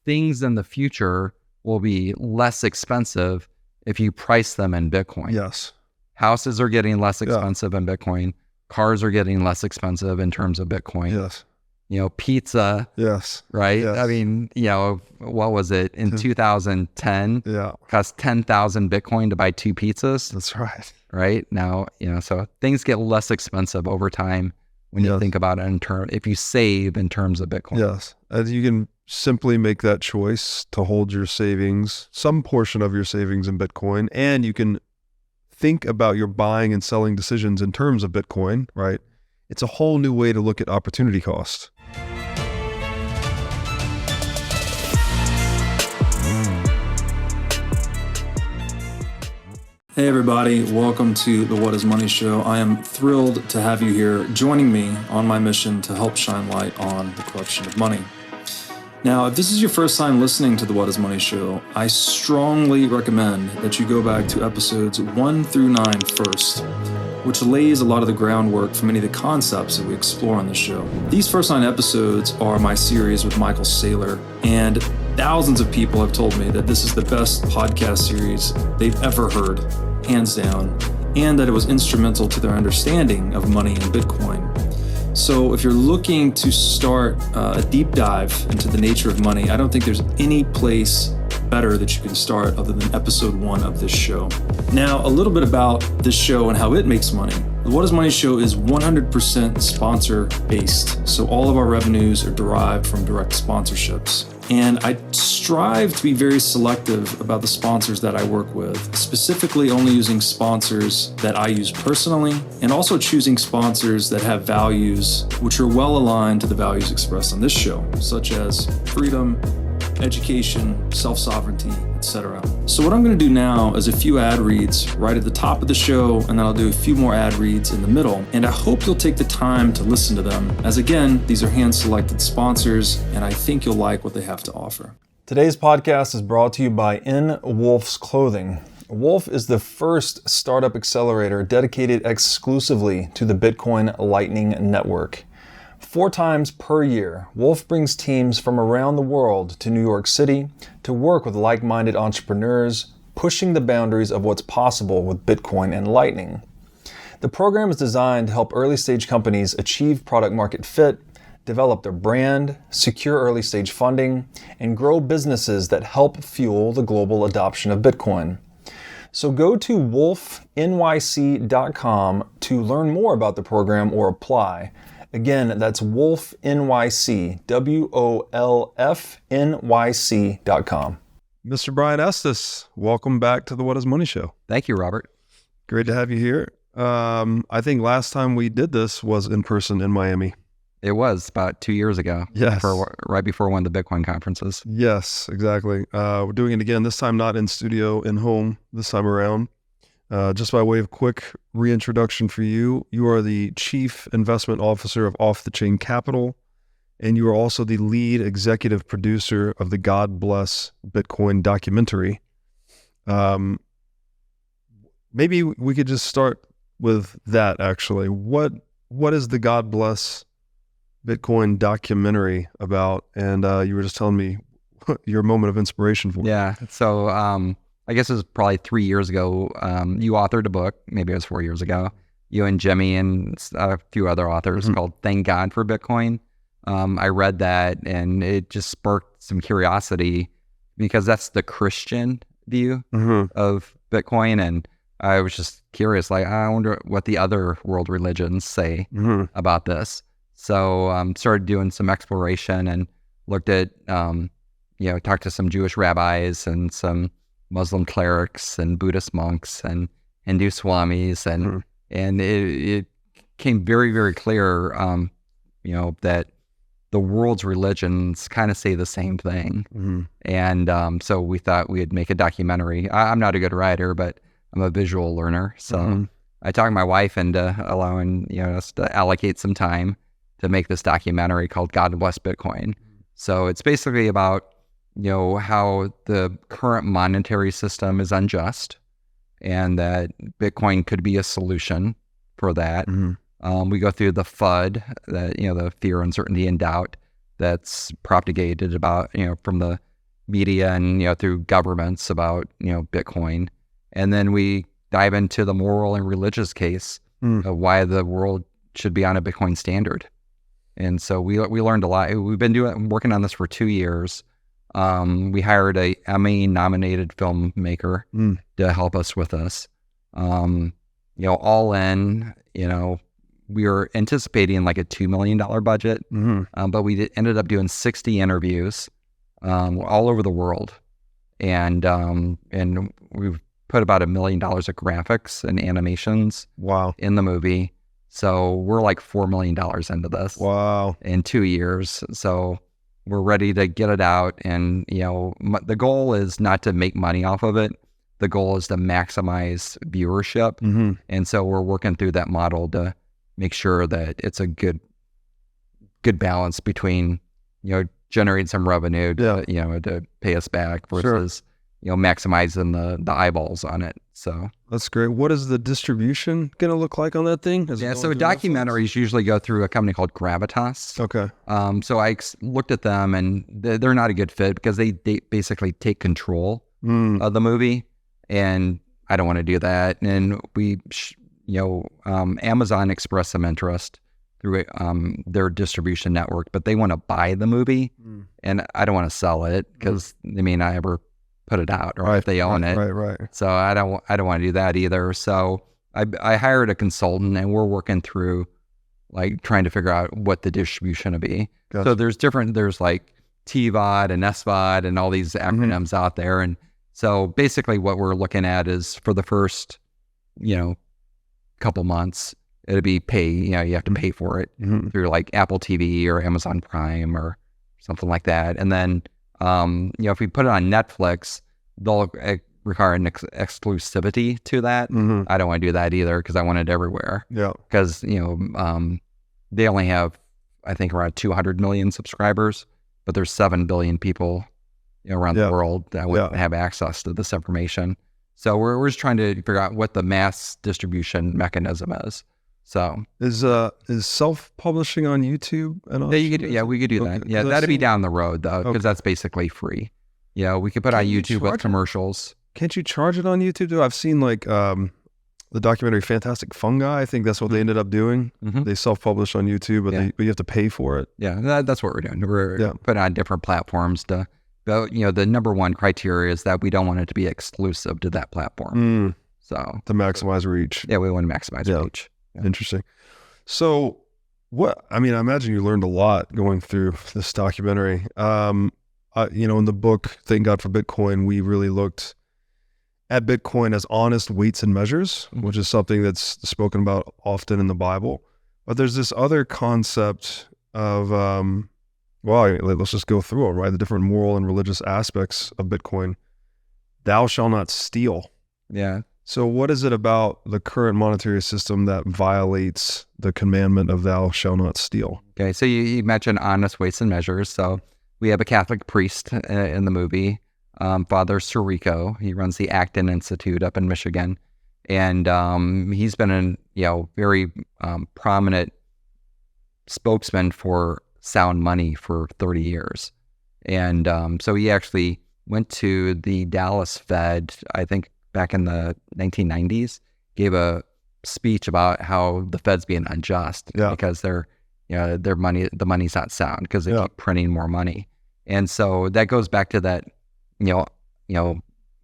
things in the future will be less expensive if you price them in Bitcoin. Yes. Houses are getting less expensive in Bitcoin. Cars are getting less expensive in terms of Bitcoin. Yes. Pizza. Yes. Right? Yes. I mean, what was it? In 2010, cost 10,000 Bitcoin to buy 2 pizzas. That's right. Right? Now, so things get less expensive over time when you think about it if you save in terms of Bitcoin. Yes. And you can simply make that choice to hold your savings, some portion of your savings in Bitcoin, and you can think about your buying and selling decisions in terms of Bitcoin, right? It's a whole new way to look at opportunity cost. Hey everybody, welcome to the What is Money Show. I am thrilled to have you here joining me on my mission to help shine light on the corruption of money. Now, if this is your first time listening to the What is Money Show, I strongly recommend that you go back to episodes 1 through 9 first, which lays a lot of the groundwork for many of the concepts that we explore on the show. These first 9 episodes are my series with Michael Saylor, and thousands of people have told me that this is the best podcast series they've ever heard, hands down, and that it was instrumental to their understanding of money and Bitcoin. So if you're looking to start a deep dive into the nature of money, I don't think there's any place better that you can start other than episode 1 of this show. Now, a little bit about this show and how it makes money. The What is Money Show is 100% sponsor based. So all of our revenues are derived from direct sponsorships. And I strive to be very selective about the sponsors that I work with, specifically only using sponsors that I use personally, and also choosing sponsors that have values which are well aligned to the values expressed on this show, such as freedom, education, self-sovereignty, etc. So what I'm going to do now is a few ad reads right at the top of the show, and then I'll do a few more ad reads in the middle. And I hope you'll take the time to listen to them, as again, these are hand-selected sponsors, and I think you'll like what they have to offer. Today's podcast is brought to you by In Wolf's Clothing. Wolf is the first startup accelerator dedicated exclusively to the Bitcoin Lightning Network. 4 times per year, Wolf brings teams from around the world to New York City to work with like-minded entrepreneurs, pushing the boundaries of what's possible with Bitcoin and Lightning. The program is designed to help early-stage companies achieve product-market fit, develop their brand, secure early-stage funding, and grow businesses that help fuel the global adoption of Bitcoin. So go to wolfnyc.com to learn more about the program or apply. Again, that's Wolf NYC, WOLFNYC.com. Mr. Brian Estes, welcome back to the What is Money Show. Thank you, Robert. Great to have you here. I think last time we did this was in person in Miami. It was about 2 years ago. Yes. Right before one of the Bitcoin conferences. Yes, exactly. We're doing it again, this time not in studio, in home this time around. Just by way of quick reintroduction for you, you are the Chief Investment Officer of Off the Chain Capital, and you are also the lead executive producer of the God Bless Bitcoin documentary. Maybe we could just start with that, actually. What is the God Bless Bitcoin documentary about? And you were just telling me your moment of inspiration for it. Yeah, so I guess it was probably 3 years ago. You authored a book, maybe it was 4 years ago, you and Jimmy and a few other authors, called Thank God for Bitcoin. I read that and it just sparked some curiosity because that's the Christian view of Bitcoin. And I was just curious, like, I wonder what the other world religions say about this. So started doing some exploration and looked at, talked to some Jewish rabbis and some Muslim clerics and Buddhist monks and Hindu swamis, and it came very, very clear, that the world's religions kind of say the same thing. And so we thought we'd make a documentary. I'm not a good writer, but I'm a visual learner. So I talked my wife into allowing us to allocate some time to make this documentary called God Bless Bitcoin. So it's basically about how the current monetary system is unjust and that Bitcoin could be a solution for that. We go through the FUD, that, the fear, uncertainty, and doubt that's propagated about, from the media and through governments about Bitcoin, and then we dive into the moral and religious case of why the world should be on a Bitcoin standard. And so we learned a lot. We've been working on this for 2 years. We hired a Emmy-nominated filmmaker to help us with this. All in, we were anticipating like a $2 million budget, but we ended up doing 60 interviews all over the world, and we've put about $1 million of graphics and animations in the movie. So we're like $4 million into this in 2 years. So we're ready to get it out. And, the goal is not to make money off of it. The goal is to maximize viewership. And so we're working through that model to make sure that it's a good balance between, generating some revenue to pay us back versus, maximizing the eyeballs on it. So that's great. What is the distribution going to look like on that thing? So documentaries usually go through a company called Gravitas. Okay. So I looked at them, and they're not a good fit because they basically take control of the movie, and I don't want to do that. And we, Amazon expressed some interest through their distribution network, but they want to buy the movie, and I don't want to sell it because they may not ever put it out, or if they own it. Right. So I don't want to do that either. So I hired a consultant, and we're working through like trying to figure out what the distribution will be. Gotcha. So there's like TVOD and SVOD and all these acronyms out there. And so basically what we're looking at is for the first, couple months, it'll be pay, you have to pay for it through like Apple TV or Amazon Prime or something like that. And then, if we put it on Netflix, they'll require an exclusivity to that. I don't want to do that either because I want it everywhere. Yeah. Because, they only have, I think, around 200 million subscribers, but there's 7 billion people around the world that would have access to this information. So we're just trying to figure out what the mass distribution mechanism is. So is self-publishing on YouTube and all? We could do that. Yeah, that'd be down the road though, because that's basically free. We could put on YouTube with commercials. Can't you charge it on YouTube though? I've seen like the documentary Fantastic Fungi. I think that's what they ended up doing. They self-publish on YouTube, but you have to pay for it. Yeah, that's what we're doing. We're putting on different platforms to. The number one criteria is that we don't want it to be exclusive to that platform. So to maximize reach. Yeah, we want to maximize reach. Yeah. Interesting. So I imagine you learned a lot going through this documentary. In the book, Thank God for Bitcoin, we really looked at Bitcoin as honest weights and measures, which is something that's spoken about often in the Bible. But there's this other concept of, let's just go through it, right? The different moral and religious aspects of Bitcoin. Thou shalt not steal. Yeah. So what is it about the current monetary system that violates the commandment of thou shalt not steal? Okay, so you mentioned honest weights and measures. So we have a Catholic priest in the movie, Father Sirico. He runs the Acton Institute up in Michigan. And he's been a very prominent spokesman for sound money for 30 years. And so he actually went to the Dallas Fed, I think, back in the 1990s, gave a speech about how the Fed's being unjust because their money, the money's not sound because they keep printing more money. And so that goes back to that,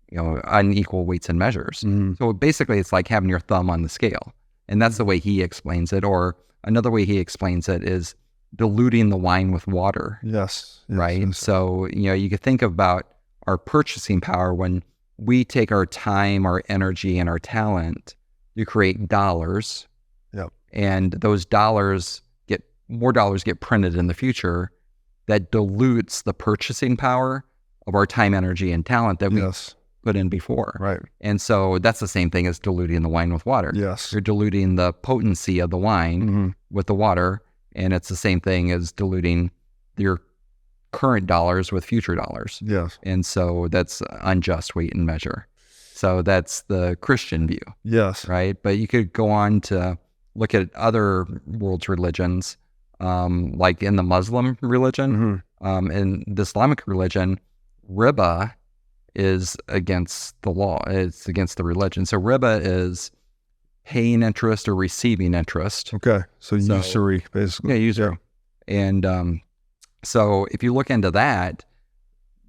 unequal weights and measures. So basically it's like having your thumb on the scale. And that's the way he explains it. Or another way he explains it is diluting the wine with water. Yes. Right. Yes. So, you could think about our purchasing power when we take our time, our energy, and our talent to create dollars. Yep. And those more dollars get printed in the future. That dilutes the purchasing power of our time, energy, and talent that we put in before. Right. And so that's the same thing as diluting the wine with water. Yes. You're diluting the potency of the wine with the water, and it's the same thing as diluting your current dollars with future dollars. Yes. And so that's unjust weight and measure. So that's the Christian view. Yes. Right. But you could go on to look at other world's religions, like in the Muslim religion, in the Islamic religion, riba is against the law. It's against the religion. So riba is paying interest or receiving interest. Okay. So usury, basically. Yeah, usury. And so if you look into that,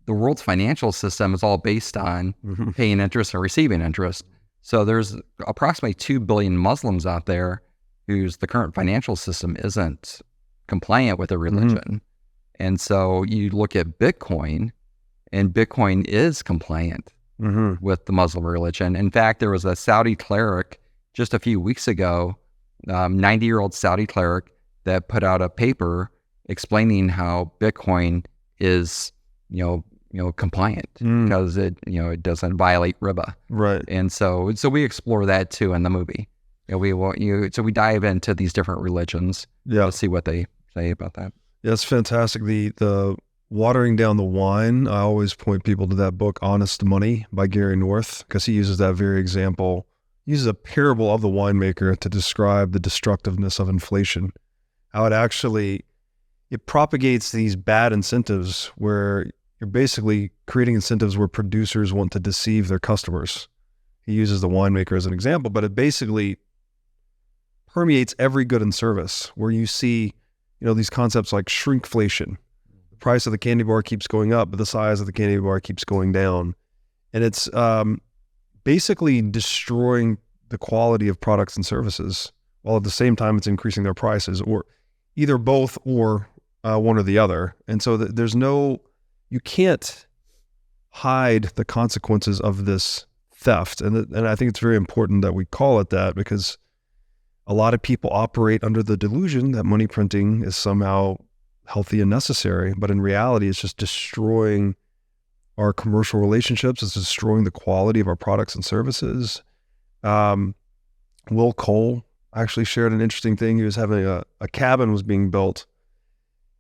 the world's financial system is all based on paying interest and receiving interest. So there's approximately 2 billion Muslims out there whose the current financial system isn't compliant with their religion. And so you look at Bitcoin, and Bitcoin is compliant with the Muslim religion. In fact, there was a Saudi cleric just a few weeks ago, 90-year-old Saudi cleric, that put out a paper explaining how Bitcoin is, compliant because it doesn't violate riba. Right. And so we explore that too in the movie. We dive into these different religions to see what they say about that. Yeah, it's fantastic. The watering down the wine, I always point people to that book, Honest Money by Gary North, because he uses that very example. He uses a parable of the winemaker to describe the destructiveness of inflation, how it propagates these bad incentives where you're basically creating incentives where producers want to deceive their customers. He uses the winemaker as an example, but it basically permeates every good and service where you see, these concepts like shrinkflation. The price of the candy bar keeps going up, but the size of the candy bar keeps going down. And it's basically destroying the quality of products and services, while at the same time it's increasing their prices, or either both or one or the other. And so you can't hide the consequences of this theft. And I think it's very important that we call it that, because a lot of people operate under the delusion that money printing is somehow healthy and necessary, but in reality, it's just destroying our commercial relationships. It's destroying the quality of our products and services. Will Cole actually shared an interesting thing. He was having a cabin was being built,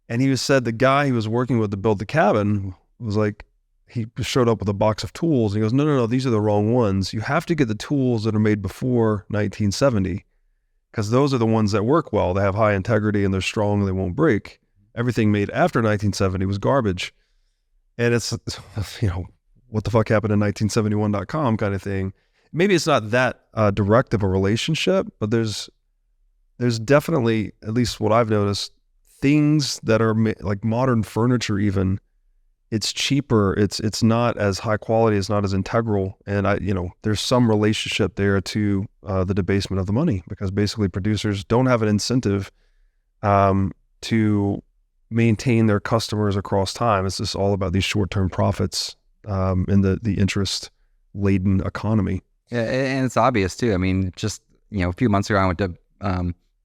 and he said the guy he was working with to build the cabin was like, he showed up with a box of tools, and he goes, no, these are the wrong ones. You have to get the tools that are made before 1970, because those are the ones that work well. They have high integrity and they're strong and they won't break. Everything made after 1970 was garbage. And it's, what the fuck happened in 1971.com kind of thing. Maybe it's not that direct of a relationship, but there's definitely, at least what I've noticed, things that are like modern furniture even, it's cheaper, it's not as high quality, it's not as integral, and there's some relationship there to the debasement of the money, because basically producers don't have an incentive to maintain their customers across time. It's just all about these short-term profits in the interest-laden economy. Yeah, and it's obvious too. I mean, just a few months ago, I went to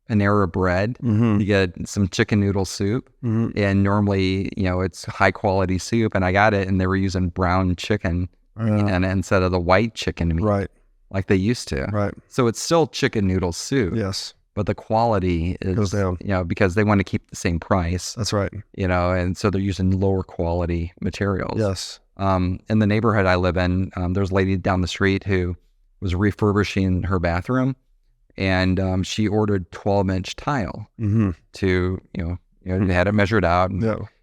Panera Bread to get some chicken noodle soup, and normally, it's high quality soup, and I got it, and they were using brown chicken and instead of the white chicken meat, right, like they used to. Right. So it's still chicken noodle soup. Yes. But the quality goes down. Because they want to keep the same price. That's right. And so they're using lower quality materials. Yes. In the neighborhood I live in, there's a lady down the street who was refurbishing her bathroom, and she ordered 12-inch tile to, they had it measured out,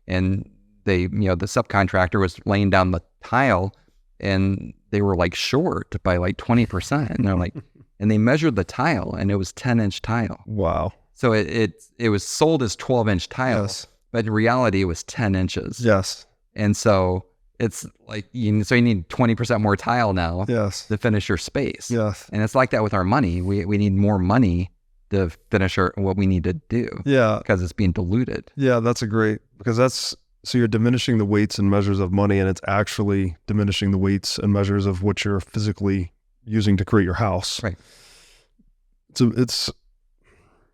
and they, the subcontractor was laying down the tile, and they were like short by like 20%, and they're like, and they measured the tile, and it was 10-inch tile. Wow. So it was sold as 12-inch tile, but in reality it was 10 inches. Yes. And so it's like, so you need 20% more tile now to finish your space. Yes. And it's like that with our money. We need more money to finish what we need to do. Yeah. Because it's being diluted. Yeah, that's because so you're diminishing the weights and measures of money, and it's actually diminishing the weights and measures of what you're physically using to create your house. Right. So it's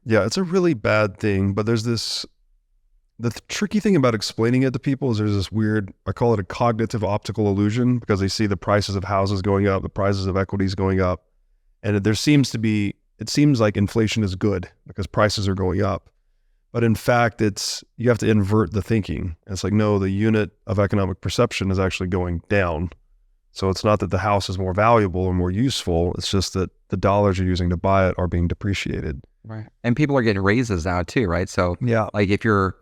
a really bad thing, but the tricky thing about explaining it to people is there's this weird, I call it a cognitive optical illusion, because they see the prices of houses going up, the prices of equities going up. And it seems like inflation is good because prices are going up. But in fact, you have to invert the thinking. It's like, no, the unit of economic perception is actually going down. So it's not that the house is more valuable or more useful. It's just that the dollars you're using to buy it are being depreciated. Right. And people are getting raises now too, right? So like if your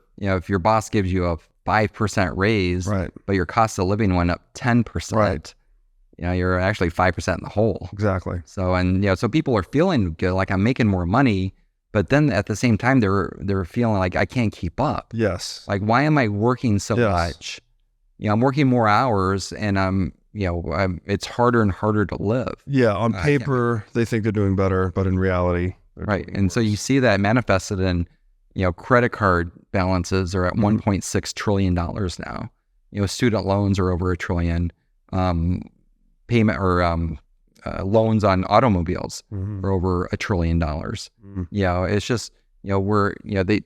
boss gives you a 5% raise, Right. but your cost of living went up 10%. Right. You're actually 5% in the hole. Exactly. So, and so people are feeling good, like I'm making more money, but then at the same time, they're feeling like I can't keep up. Yes. Like, why am I working so much? I'm working more hours, and it's harder and harder to live. Yeah. On paper, they think they're doing better, but in reality, right. And so you see that manifested in, credit card balances are at $1.6 trillion now. Student loans are over $1 trillion. Payment or loans on automobiles are over $1 trillion. It's just,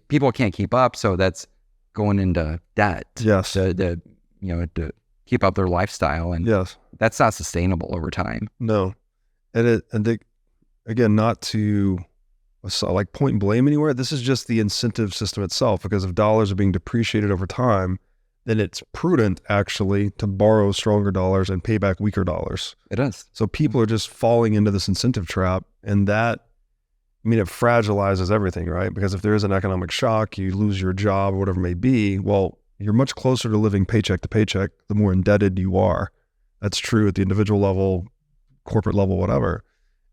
people can't keep up. So that's going into debt. Yes. To keep up their lifestyle. And yes, that's not sustainable over time. No. Again, not to like point blame anywhere. This is just the incentive system itself, because if dollars are being depreciated over time, then it's prudent actually to borrow stronger dollars and pay back weaker dollars. It is. So people are just falling into this incentive trap, and that, it fragilizes everything, right? Because if there is an economic shock, you lose your job or whatever it may be, well, you're much closer to living paycheck to paycheck the more indebted you are. That's true at the individual level, corporate level, whatever.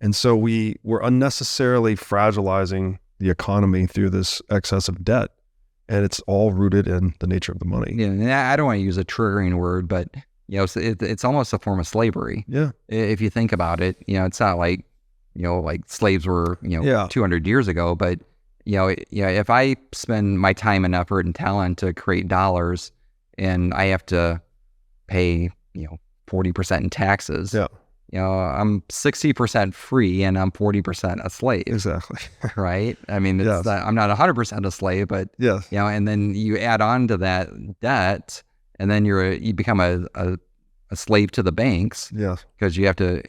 And so we're unnecessarily fragilizing the economy through this excess of debt. And it's all rooted in the nature of the money. Yeah, and I don't want to use a triggering word, but it's almost a form of slavery. Yeah. If you think about it, it's not like like slaves were 200 years ago, but if I spend my time and effort and talent to create dollars, and I have to pay 40% in taxes, I'm 60% free and I'm 40% a slave. Exactly. Right? I'm not 100% a slave, but and then you add on to that debt, and then you become a slave to the banks. Yes. Because you have to,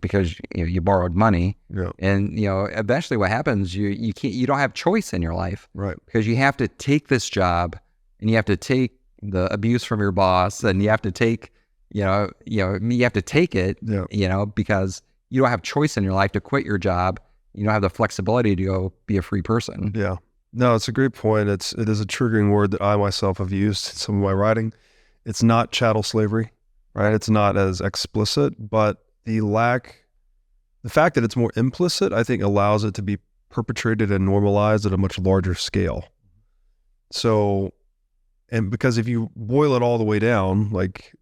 because you borrowed money. Yeah. And eventually what happens, you don't have choice in your life. Right. Because you have to take this job, and you have to take the abuse from your boss, and you have to take you have to take it, because you don't have choice in your life to quit your job. You don't have the flexibility to go be a free person. Yeah. No, it's a great point. It is a triggering word that I myself have used in some of my writing. It's not chattel slavery, right? It's not as explicit, but the fact that it's more implicit, I think, allows it to be perpetrated and normalized at a much larger scale. So, and because if you boil it all the way down, like,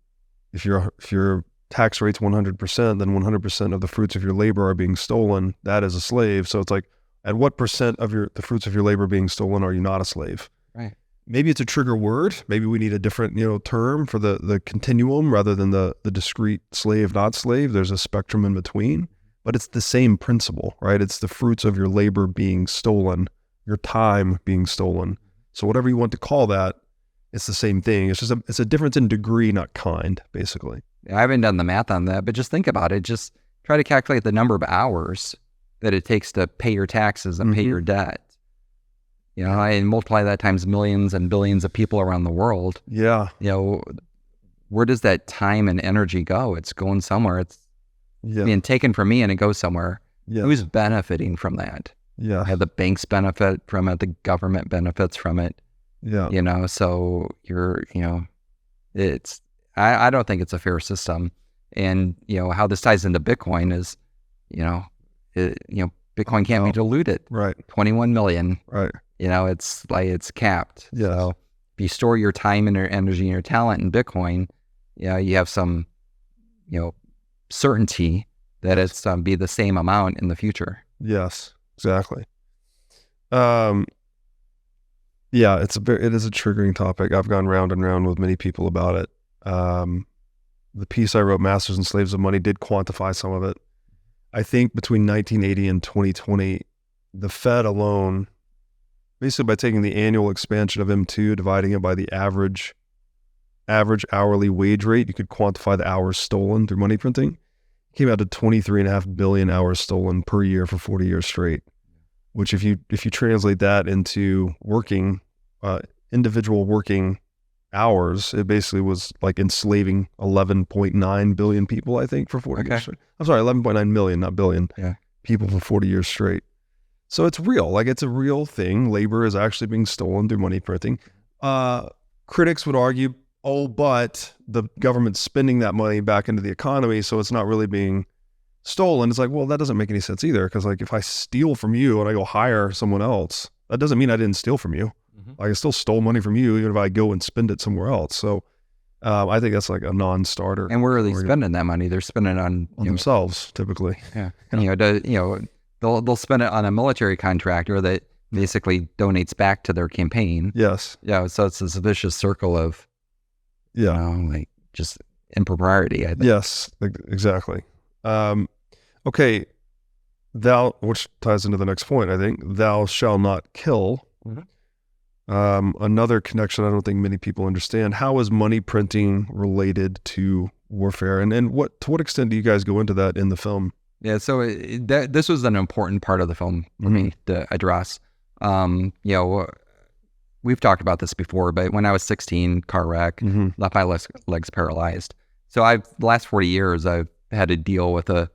if your tax rate's 100%, then 100% of the fruits of your labor are being stolen. That is a slave. So it's like, at what percent of the fruits of your labor being stolen are you not a slave? Right. Maybe it's a trigger word. Maybe we need a different term for the continuum rather than the discrete slave, not slave. There's a spectrum in between, but it's the same principle, right? It's the fruits of your labor being stolen, your time being stolen. So whatever you want to call that, it's the same thing. It's just it's a difference in degree, not kind, basically. I haven't done the math on that, but just think about it. Just try to calculate the number of hours that it takes to pay your taxes and pay your debt. And multiply that times millions and billions of people around the world. Yeah. Where does that time and energy go? It's going somewhere. It's being taken from me, and it goes somewhere. Yeah. Who's benefiting from that? Yeah. The banks benefit from it. The government benefits from it. Yeah. So I don't think it's a fair system. And, how this ties into Bitcoin is, Bitcoin can't be diluted. Right. 21 million. Right. It's capped. Yes. So if you store your time and your energy and your talent in Bitcoin, you have some, certainty that it's be the same amount in the future. Yes, exactly. Yeah, it is a triggering topic. I've gone round and round with many people about it. The piece I wrote, Masters and Slaves of Money, did quantify some of it. I think between 1980 and 2020, the Fed alone, basically by taking the annual expansion of M2, dividing it by the average hourly wage rate, you could quantify the hours stolen through money printing. It came out to 23.5 billion hours stolen per year for 40 years straight. Which if you translate that into individual working hours, it basically was like enslaving 11.9 billion people, I think, for 40 years straight. I'm sorry, 11.9 million, not billion, people for 40 years straight. So it's real. Like, it's a real thing. Labor is actually being stolen through money printing. critics would argue, oh, but the government's spending that money back into the economy, so it's not really being stolen. It's like, well, that doesn't make any sense either, because like if I steal from you and I go hire someone else, that doesn't mean I didn't steal from you. I still stole money from you even if I go and spend it somewhere else. So I think that's like a non-starter. And where are they spending that money? They're spending it on themselves, typically. Yeah. They'll spend it on a military contractor that basically donates back to their campaign. Yes. Yeah. So it's this vicious circle of, like just impropriety, I think. Yes, exactly. Okay. Which ties into the next point, I think. Thou shalt not kill. Another connection I don't think many people understand. How is money printing related to warfare? And to what extent do you guys go into that in the film? Yeah, so this was an important part of the film for me to address. We've talked about this before, but when I was 16, car wreck, left my legs paralyzed. So the last 40 years, I've had to deal with a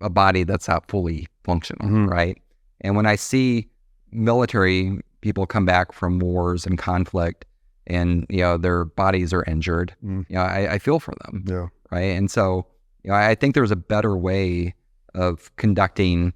body that's not fully functional, right? And when I see military people come back from wars and conflict and, their bodies are injured, I feel for them, right? And so, I think there's a better way of conducting,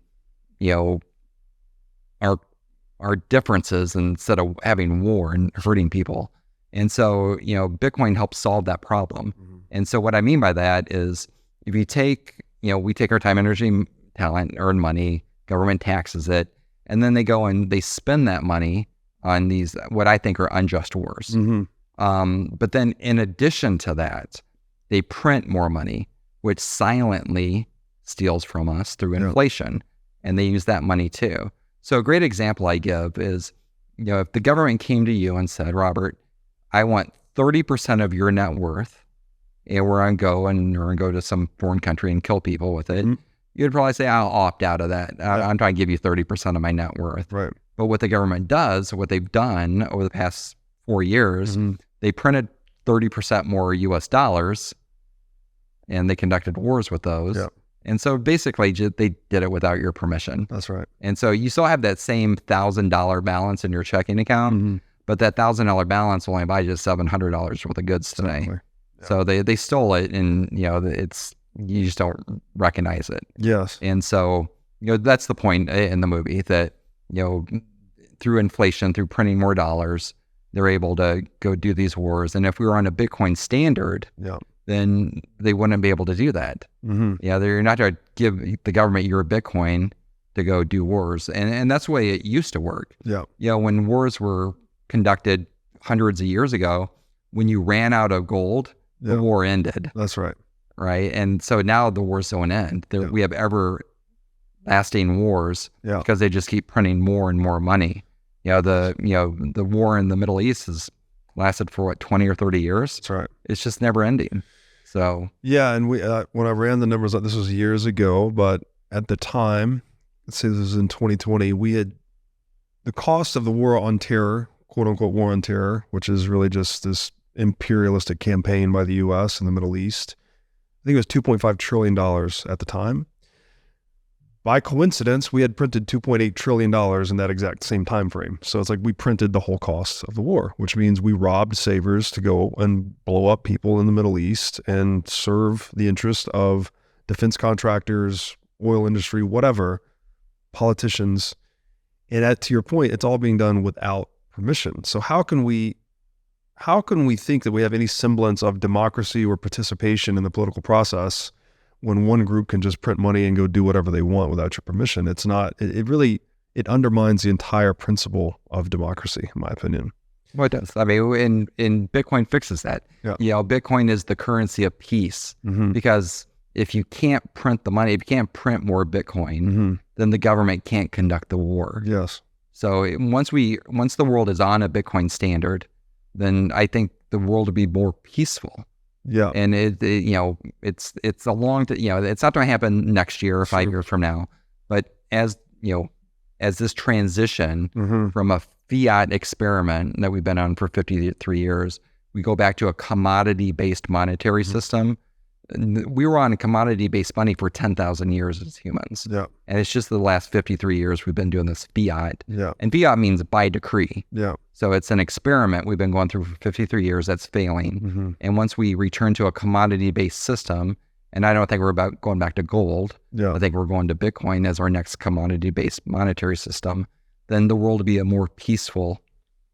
our differences instead of having war and hurting people. And so, Bitcoin helps solve that problem. And so what I mean by that is if you take, we take our time, energy, talent, earn money, government taxes it, and then they go and they spend that money on these, what I think are unjust wars. But then in addition to that, they print more money, which silently steals from us through inflation. And they use that money too. So a great example I give is, if the government came to you and said, Robert, I want 30% of your net worth, and we're going to go to some foreign country and kill people with it, you'd probably say, I'll opt out of that. I'm trying to give you 30% of my net worth. Right. But what the government does, what they've done over the past 4 years, they printed 30% more US dollars, and they conducted wars with those. Yeah. And so basically they did it without your permission. That's right. And so you still have that same $1,000 balance in your checking account, but that $1,000 balance will only buy you $700 worth of goods today. Exactly. Yeah. So they stole it, and you just don't recognize it. Yes. And so that's the point in the movie, that through inflation, through printing more dollars, they're able to go do these wars. And if we were on a Bitcoin standard, then they wouldn't be able to do that. You're not going to give the government your Bitcoin to go do wars. And that's the way it used to work. When wars were conducted hundreds of years ago, when you ran out of gold, the war ended. That's right. Right. And so now the wars don't end. We have everlasting wars because they just keep printing more and more money. The war in the Middle East has lasted for 20 or 30 years. That's right. It's just never ending. So and we when I ran the numbers, this was years ago, but at the time, let's say this was in 2020, we had the cost of the war on terror, quote unquote war on terror, which is really just this imperialistic campaign by the U.S. in the Middle East. I think it was $2.5 trillion at the time. By coincidence, we had printed $2.8 trillion in that exact same time frame. So it's like we printed the whole cost of the war, which means we robbed savers to go and blow up people in the Middle East and serve the interest of defense contractors, oil industry, whatever, politicians. And to your point, it's all being done without permission. So how can we think that we have any semblance of democracy or participation in the political process when one group can just print money and go do whatever they want without your permission? It's not, it undermines the entire principle of democracy, in my opinion. Well, it does. I mean, in Bitcoin fixes that. Bitcoin is the currency of peace, because if you can't print the money, if you can't print more Bitcoin, then the government can't conduct the war. Yes. So once the world is on a Bitcoin standard, then I think the world will be more peaceful. Yeah. And it's a long, it's not going to happen next year or 5 years from now, but as this transition from a fiat experiment that we've been on for 53 years, we go back to a commodity-based monetary system, we were on commodity-based money for 10,000 years as humans. Yeah. And it's just the last 53 years we've been doing this fiat. Yeah. And fiat means by decree. Yeah. So it's an experiment we've been going through for 53 years that's failing. Mm-hmm. And once we return to a commodity-based system, and I don't think we're about going back to gold. Yeah. I think we're going to Bitcoin as our next commodity-based monetary system. Then the world will be a more peaceful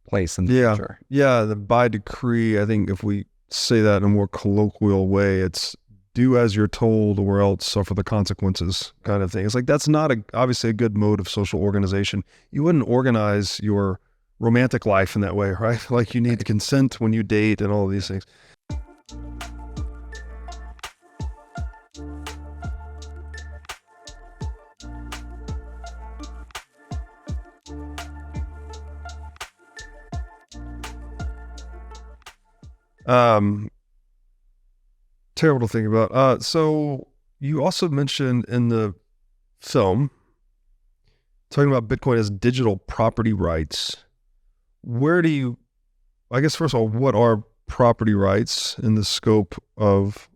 place in the future. Yeah. The by decree, I think if we say that in a more colloquial way, it's do as you're told or else suffer the consequences kind of thing. It's like, that's not obviously a good mode of social organization. You wouldn't organize your romantic life in that way, right? Like you need consent when you date and all of these things. Terrible to think about. So you also mentioned in the film, talking about Bitcoin as digital property rights. I guess first of all, what are property rights in the scope of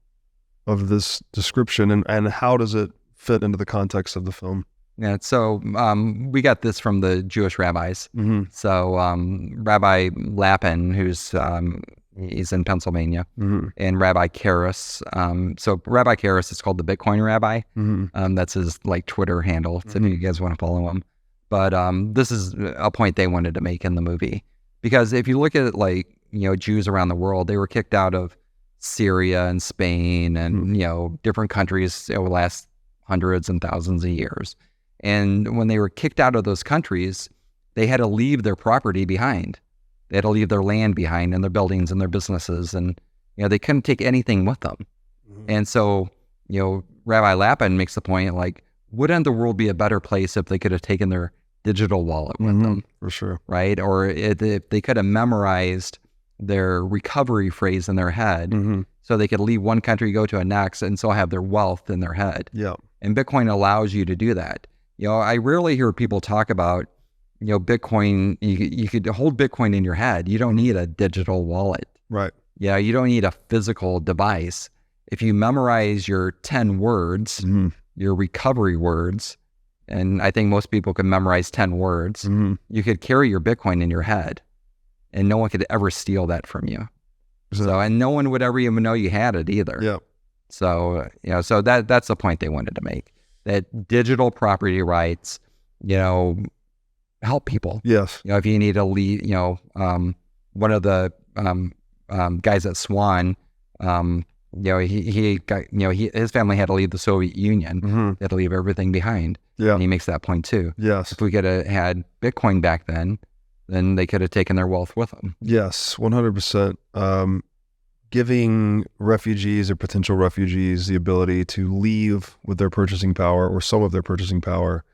this description, and how does it fit into the context of the film? Yeah, so we got this from the Jewish rabbis. Mm-hmm. So Rabbi Lapin, he's in Pennsylvania, Mm-hmm. and Rabbi Karras. So Rabbi Karras is called the Bitcoin Rabbi. Mm-hmm. That's his Twitter handle. So if you guys want to follow him. But this is a point they wanted to make in the movie, because if you look at Jews around the world, they were kicked out of Syria and Spain and different countries over the last hundreds and thousands of years. And when they were kicked out of those countries, they had to leave their property behind. They had to leave their land behind and their buildings and their businesses. And, they couldn't take anything with them. Mm-hmm. And so, Rabbi Lapin makes the point, wouldn't the world be a better place if they could have taken their digital wallet with them? For sure. Right? Or if they could have memorized their recovery phrase in their head, Mm-hmm. so they could leave one country, go to a next, and still have their wealth in their head. Yeah. And Bitcoin allows you to do that. I rarely hear people talk about, Bitcoin. You could hold Bitcoin in your head. You don't need a digital wallet. Right. Yeah, you don't need a physical device. If you memorize your 10 words, Mm-hmm. your recovery words, and I think most people can memorize 10 words, Mm-hmm. you could carry your Bitcoin in your head, and no one could ever steal that from you. So, and no one would ever even know you had it either. Yeah. So, so that's the point they wanted to make, that digital property rights, help people. Yes. If you need to leave, one of the guys at Swan, he got, his family had to leave the Soviet Union. Mm-hmm. They had to leave everything behind. Yeah. And he makes that point too. Yes. If we could have had Bitcoin back then they could have taken their wealth with them. Yes, 100%. Giving refugees or potential refugees the ability to leave with their purchasing power or some of their purchasing power.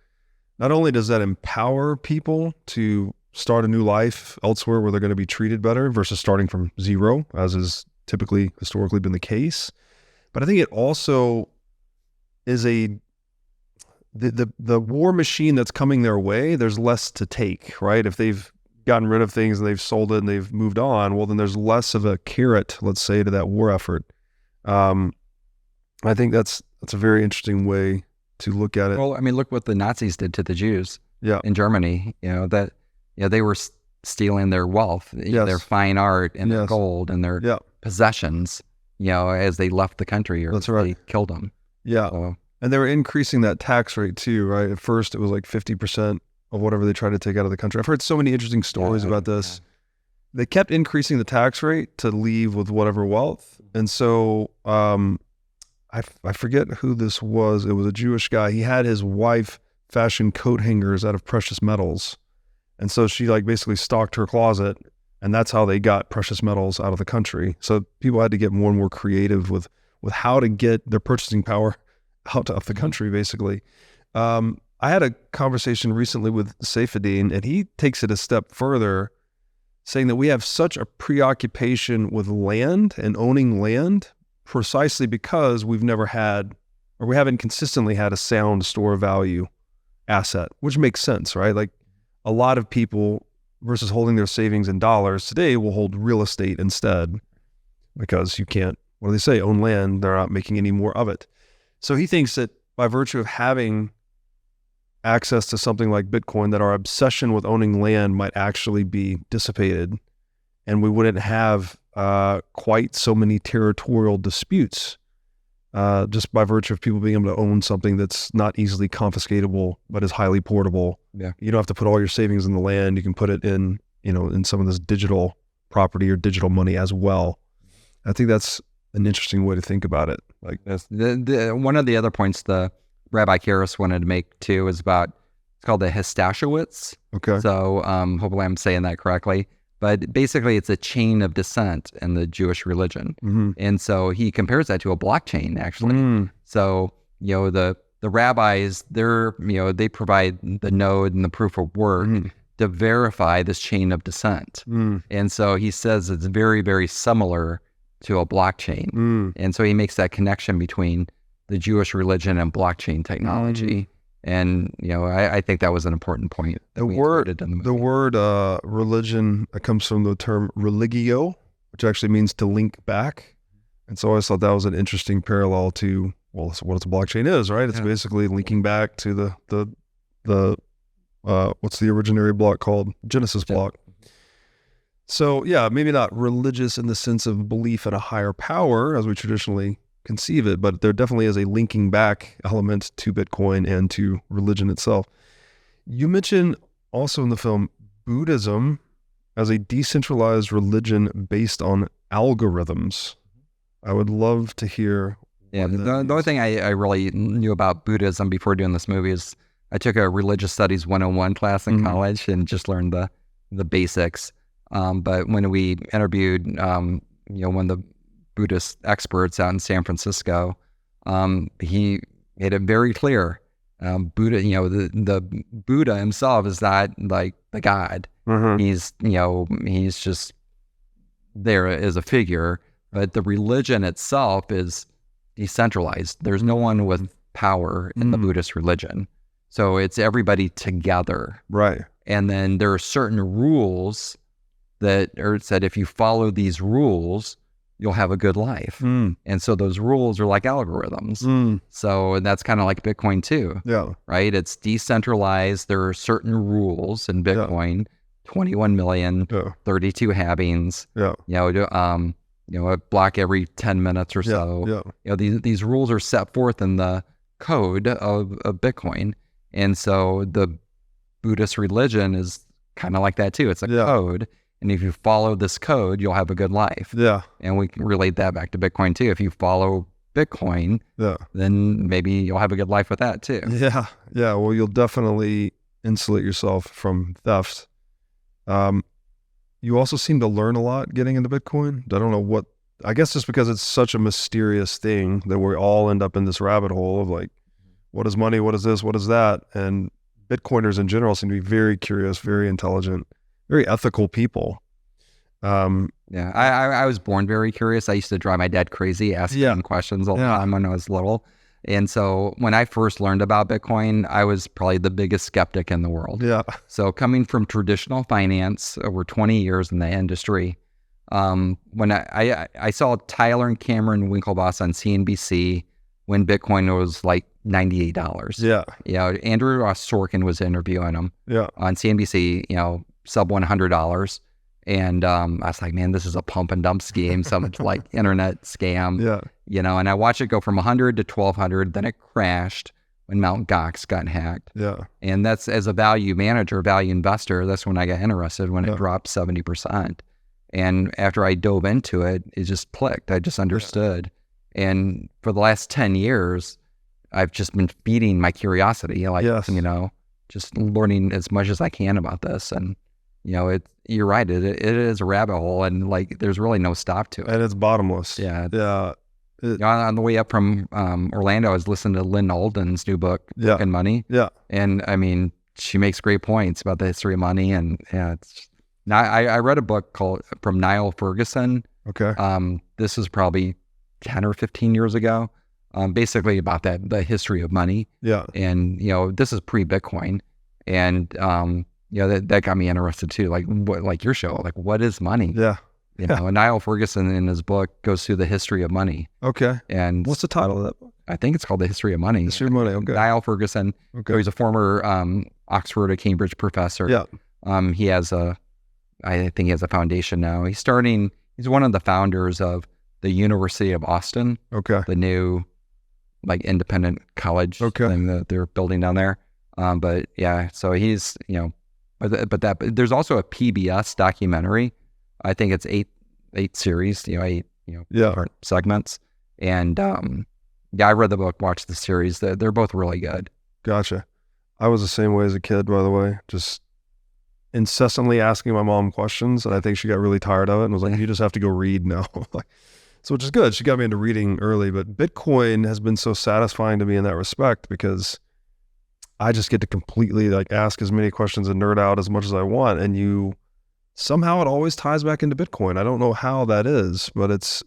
Not only does that empower people to start a new life elsewhere where they're going to be treated better versus starting from zero, as is typically historically been the case, but I think it also is the war machine that's coming their way. There's less to take, right? If they've gotten rid of things and they've sold it and they've moved on, well, then there's less of a carrot, let's say, to that war effort. I think that's a very interesting way to look at it. Well, I mean, look what the Nazis did to the Jews in Germany. They were stealing their wealth, their fine art and their gold and their possessions, as they left the country, or that's right. They killed them. Yeah. So, and they were increasing that tax rate too, right? At first it was like 50% of whatever they tried to take out of the country. I've heard so many interesting stories about this. Yeah. They kept increasing the tax rate to leave with whatever wealth. And so I forget who this was. It was a Jewish guy. He had his wife fashion coat hangers out of precious metals. And so she basically stocked her closet, and that's how they got precious metals out of the country. So people had to get more and more creative with how to get their purchasing power out of the country, basically. I had a conversation recently with Saifuddin, and he takes it a step further, saying that we have such a preoccupation with land and owning land precisely because we've never had, or we haven't consistently had, a sound store value asset, which makes sense, right? Like a lot of people, versus holding their savings in dollars today, will hold real estate instead, because you can't what do they say? Own land. They're not making any more of it. So he thinks that by virtue of having access to something like Bitcoin, that our obsession with owning land might actually be dissipated, and we wouldn't have quite so many territorial disputes just by virtue of people being able to own something that's not easily confiscatable, but is highly portable. Yeah. You don't have to put all your savings in the land. You can put it in, in some of this digital property or digital money as well. I think that's an interesting way to think about it. Like one of the other points the Rabbi Karras wanted to make too is about, it's called the Histashowitz. Okay. So hopefully I'm saying that correctly. But basically, it's a chain of descent in the Jewish religion. Mm-hmm. And so he compares that to a blockchain, actually. So, the rabbis, they provide the node and the proof of work to verify this chain of descent. And so he says it's very, very similar to a blockchain. And so he makes that connection between the Jewish religion and blockchain technology. And, I think that was an important point. The word religion comes from the term religio, which actually means to link back. And so I always thought that was an interesting parallel to, what a blockchain is, right? It's basically linking back to the what's the originary block called? Genesis block. So yeah, maybe not religious in the sense of belief in a higher power as we traditionally conceive it, but there definitely is a linking back element to Bitcoin and to religion itself. You mentioned also in the film Buddhism as a decentralized religion based on algorithms. I would love to hear. Yeah, the only thing I really knew about Buddhism before doing this movie is I took a religious studies 101 class in college and just learned the basics. But when we interviewed, one of the Buddhist experts out in San Francisco, he made it very clear. Buddha, the Buddha himself is not like the God. He's just there as a figure, but the religion itself is decentralized. There's no one with power in the Buddhist religion. So it's everybody together. Right. And then there are certain rules that are said, if you follow these rules, you'll have a good life. And so those rules are like algorithms. So that's kind of like Bitcoin too. Yeah. Right? It's decentralized. There are certain rules in Bitcoin, 21 million, 32 halvings, a block every 10 minutes or so. These rules are set forth in the code of Bitcoin. And so the Buddhist religion is kind of like that too. It's a code. And if you follow this code, you'll have a good life. Yeah. And we can relate that back to Bitcoin too. If you follow Bitcoin, then maybe you'll have a good life with that too. Yeah. Yeah. Well, you'll definitely insulate yourself from theft. You also seem to learn a lot getting into Bitcoin. I don't know I guess just because it's such a mysterious thing that we all end up in this rabbit hole of like, what is money? What is this? What is that? And Bitcoiners in general seem to be very curious, very intelligent, very ethical people. I was born very curious. I used to drive my dad crazy asking questions all the time when I was little. And so when I first learned about Bitcoin, I was probably the biggest skeptic in the world. Yeah. So coming from traditional finance over 20 years in the industry, when I saw Tyler and Cameron Winklevoss on CNBC when Bitcoin was like $98. Yeah. Andrew Ross Sorkin was interviewing him on CNBC, sub $100. And I was like, man, this is a pump and dump scheme, some like internet scam. And I watched it go from 100 to 1200. Then it crashed when Mt. Gox got hacked. And that's, as a value manager, value investor, that's when I got interested, when it dropped 70%. And after I dove into it, it just clicked. I just understood. And for the last 10 years, I've just been feeding my curiosity, just learning as much as I can about this. And, you're right. It is a rabbit hole, and like, there's really no stop to it. And it's bottomless. On the way up from Orlando, I was listening to Lynn Alden's new book, Book and Money. And I mean, she makes great points about the history of money. And I read a book from Niall Ferguson. Okay. This is probably 10 or 15 years ago, basically about the history of money. And, this is pre-Bitcoin. And, that got me interested too. Like your show, like, what is money? You know, and Niall Ferguson in his book goes through the history of money. Okay. And What's the title of that book? I think it's called The History of Money. History of Money. Okay. Niall Ferguson. Okay. So he's a former Oxford or Cambridge professor. Yeah. He has I think he has a foundation now. He's one of the founders of the University of Austin. Okay. The new like independent college thing that they're building down there. But yeah, so he's, you know, but there's also a PBS documentary. I think it's eight series, eight different segments. And yeah, I read the book, watched the series. They're both really good. Gotcha. I was the same way as a kid, by the way, just incessantly asking my mom questions. And I think she got really tired of it and was like, you just have to go read now. So, which is good. She got me into reading early, but Bitcoin has been so satisfying to me in that respect because I just get to completely like ask as many questions and nerd out as much as I want. And somehow it always ties back into Bitcoin. I don't know how that is, but it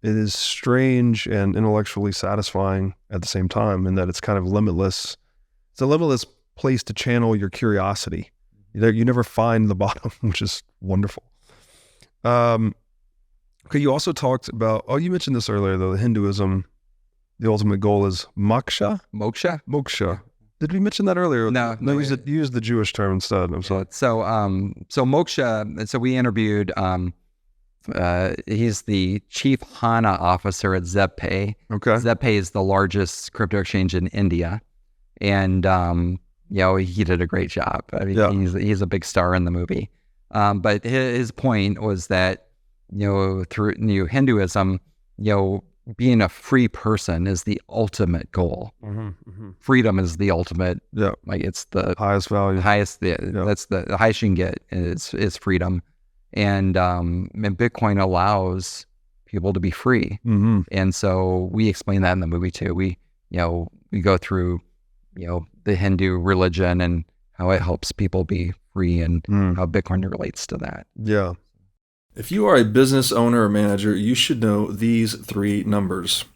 is strange and intellectually satisfying at the same time in that it's kind of limitless. It's a limitless place to channel your curiosity. You never find the bottom, which is wonderful. Okay, you also talked about, you mentioned this earlier though, the Hinduism, the ultimate goal is moksha? Moksha. Did we mention that earlier? No. You used the Jewish term instead. I'm sorry. So moksha, so we interviewed, he's the chief HANA officer at ZebPay. Okay. ZebPay is the largest crypto exchange in India. And, he did a great job. I mean, he's a big star in the movie. But his point was that, through Hinduism, being a free person is the ultimate goal. Freedom is the ultimate. Yeah. Like it's the highest value. That's the highest you can get is freedom. And Bitcoin allows people to be free. And so we explain that in the movie too. We go through, the Hindu religion and how it helps people be free and how Bitcoin relates to that. Yeah. If you are a business owner or manager, you should know these three numbers: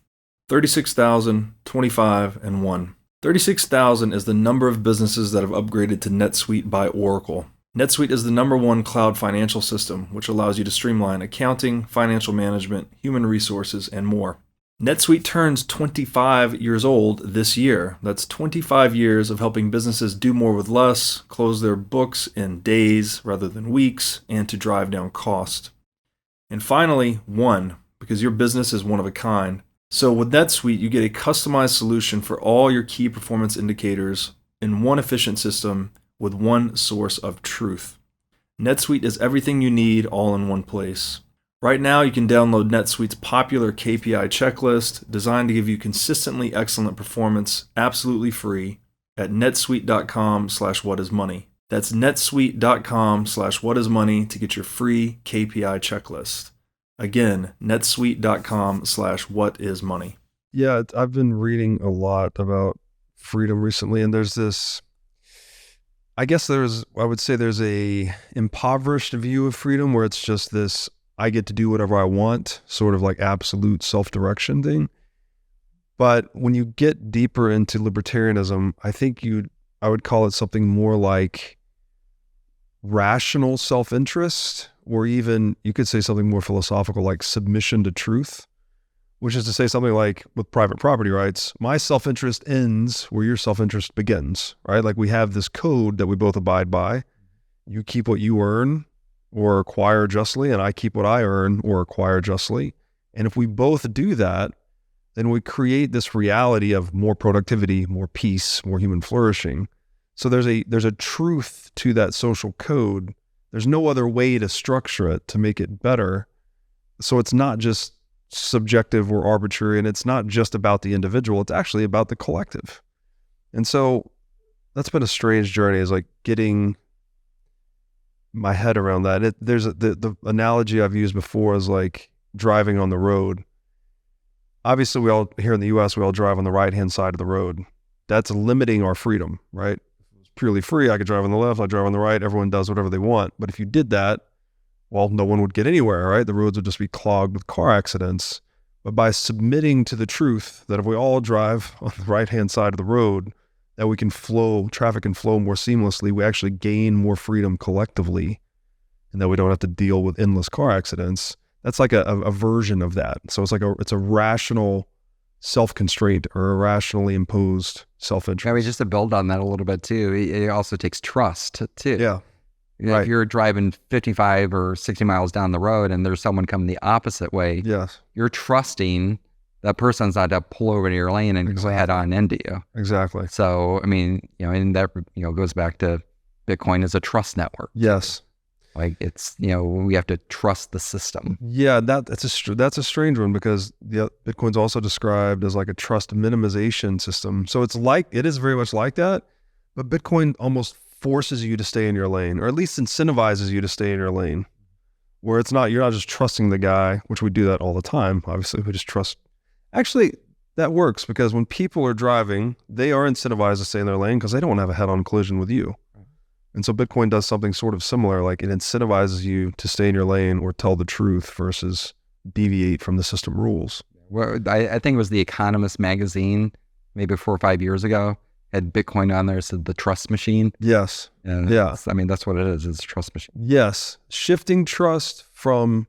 36,000, 25, and 1. 36,000 is the number of businesses that have upgraded to NetSuite by Oracle. NetSuite is the #1 cloud financial system, which allows you to streamline accounting, financial management, human resources, and more. NetSuite turns 25 years old this year. That's 25 years of helping businesses do more with less, close their books in days rather than weeks, and to drive down cost. And finally, 1, because your business is one of a kind. So with NetSuite, you get a customized solution for all your key performance indicators in one efficient system with one source of truth. NetSuite is everything you need all in one place. Right now, you can download NetSuite's popular KPI checklist designed to give you consistently excellent performance absolutely free at netsuite.com/whatismoney. That's netsuite.com/whatismoney to get your free KPI checklist. Again, netsuite.com/whatismoney. Yeah, I've been reading a lot about freedom recently, and there's this, I would say there's a impoverished view of freedom where it's just this, I get to do whatever I want, sort of like absolute self-direction thing. But when you get deeper into libertarianism, I think I would call it something more like rational self-interest, or even you could say something more philosophical like submission to truth, which is to say something like with private property rights, my self-interest ends where your self-interest begins, right? Like we have this code that we both abide by. You keep what you earn or acquire justly, and I keep what I earn or acquire justly. And if we both do that, then we create this reality of more productivity, more peace, more human flourishing. So there's a truth to that social code. There's no other way to structure it to make it better. So it's not just subjective or arbitrary, and it's not just about the individual. It's actually about the collective. And so that's been a strange journey, is like getting my head around that. There's the analogy I've used before is like driving on the road. Obviously, we all here in the U.S., we all drive on the right-hand side of the road. That's limiting our freedom, right? If it's purely free, I could drive on the left, I drive on the right, everyone does whatever they want. But if you did that, well, no one would get anywhere, right? The roads would just be clogged with car accidents. But by submitting to the truth that if we all drive on the right-hand side of the road, that traffic can flow more seamlessly, we actually gain more freedom collectively. and that we don't have to deal with endless car accidents. That's like a version of that. So it's a rational self-constraint or a rationally imposed self-interest. I mean, just to build on that a little bit too, it also takes trust too. Yeah. If you're driving 55 or 60 miles down the road and there's someone coming the opposite way, Yes. you're trusting that person's not to pull over to your lane and go head on into you. Exactly. So, I mean, and that, goes back to Bitcoin as a trust network. Yes. Like it's, we have to trust the system. Yeah, that's a strange one because Bitcoin's also described as like a trust minimization system. So it is very much like that, but Bitcoin almost forces you to stay in your lane, or at least incentivizes you to stay in your lane, where you're not just trusting the guy, which we do that all the time. Obviously, we just trust. Actually, that works because when people are driving, they are incentivized to stay in their lane because they don't want to have a head-on collision with you. And so Bitcoin does something sort of similar, like it incentivizes you to stay in your lane or tell the truth versus deviate from the system rules. Well, I think it was The Economist magazine, maybe 4 or 5 years ago, had Bitcoin on there, said the trust machine. Yes. And yeah. I mean, that's what it is. It's a trust machine. Yes. Shifting trust from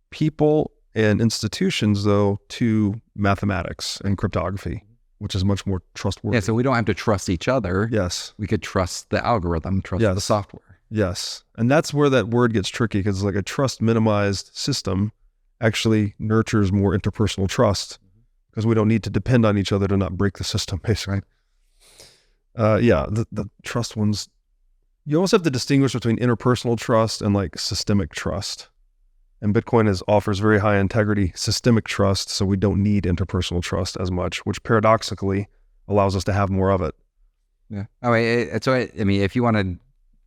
people and institutions, though, to mathematics and cryptography, which is much more trustworthy. Yeah, so we don't have to trust each other. Yes. We could trust the algorithm, trust the software. Yes. And that's where that word gets tricky because it's like a trust minimized system actually nurtures more interpersonal trust because we don't need to depend on each other to not break the system, basically. The trust ones, you almost have to distinguish between interpersonal trust and like systemic trust. And Bitcoin offers very high integrity systemic trust, so we don't need interpersonal trust as much, which paradoxically allows us to have more of it. Yeah. Oh, I mean, if you want to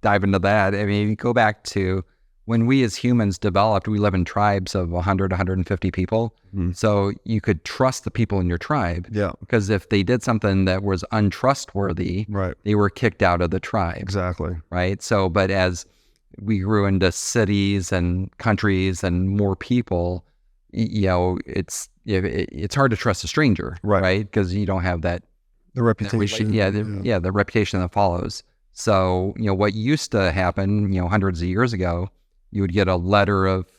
dive into that, I mean, you go back to when we as humans developed, we live in tribes of 100, 150 people. Mm-hmm. So you could trust the people in your tribe. Yeah. Because if they did something that was untrustworthy, right, they were kicked out of the tribe. Exactly. Right. So, but as we grew into cities and countries and more people, it's hard to trust a stranger, right? Because you don't have that the reputation. The reputation that follows. So what used to happen, hundreds of years ago, you would get a letter of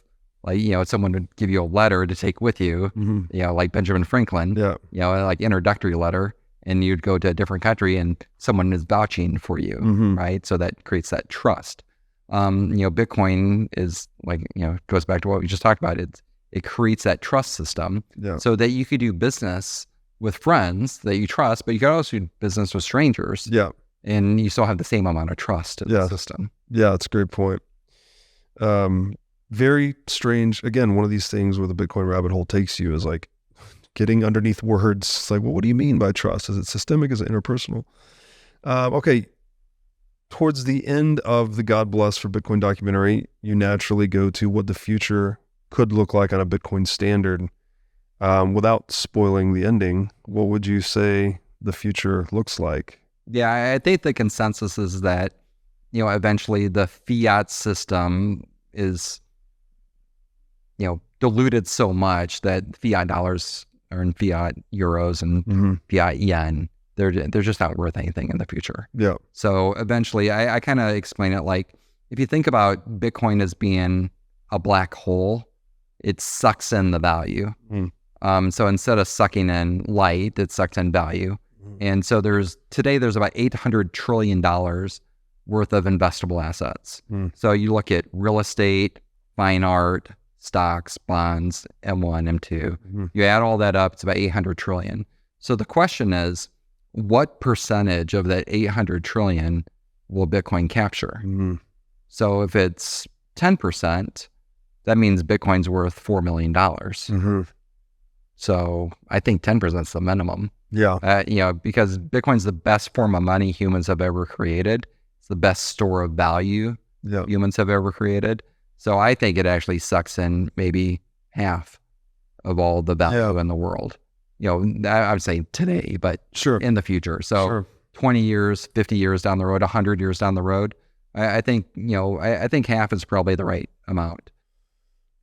someone would give you a letter to take with you, like Benjamin Franklin, like introductory letter, and you'd go to a different country and someone is vouching for you, right? So that creates that trust. Bitcoin is goes back to what we just talked about. It creates that trust system so that you could do business with friends that you trust, but you could also do business with strangers. Yeah. And you still have the same amount of trust in the system. Yeah, that's a great point. Very strange. Again, one of these things where the Bitcoin rabbit hole takes you is like getting underneath words. It's like, well, what do you mean by trust? Is it systemic? Is it interpersonal? Okay. Towards the end of the God Bless for Bitcoin documentary, you naturally go to what the future could look like on a Bitcoin standard. Without spoiling the ending, what would you say the future looks like? Yeah, I think the consensus is that, eventually the fiat system is, diluted so much that fiat dollars are in fiat euros and fiat yen. They're just not worth anything in the future. Yeah. So eventually, I kind of explain it like, if you think about Bitcoin as being a black hole, it sucks in the value. So instead of sucking in light, it sucks in value. And so there's about $800 trillion worth of investable assets. So you look at real estate, fine art, stocks, bonds, M1, M2. You add all that up, it's about 800 trillion. So the question is, what percentage of that 800 trillion will Bitcoin capture? So if it's 10%, that means Bitcoin's worth $4 million. So I think 10% is the minimum. Yeah. Because Bitcoin's the best form of money humans have ever created. It's the best store of value humans have ever created. So I think it actually sucks in maybe half of all the value in the world. I would say today, but in the future. So 20 years, 50 years down the road, 100 years down the road, I think, I think half is probably the right amount.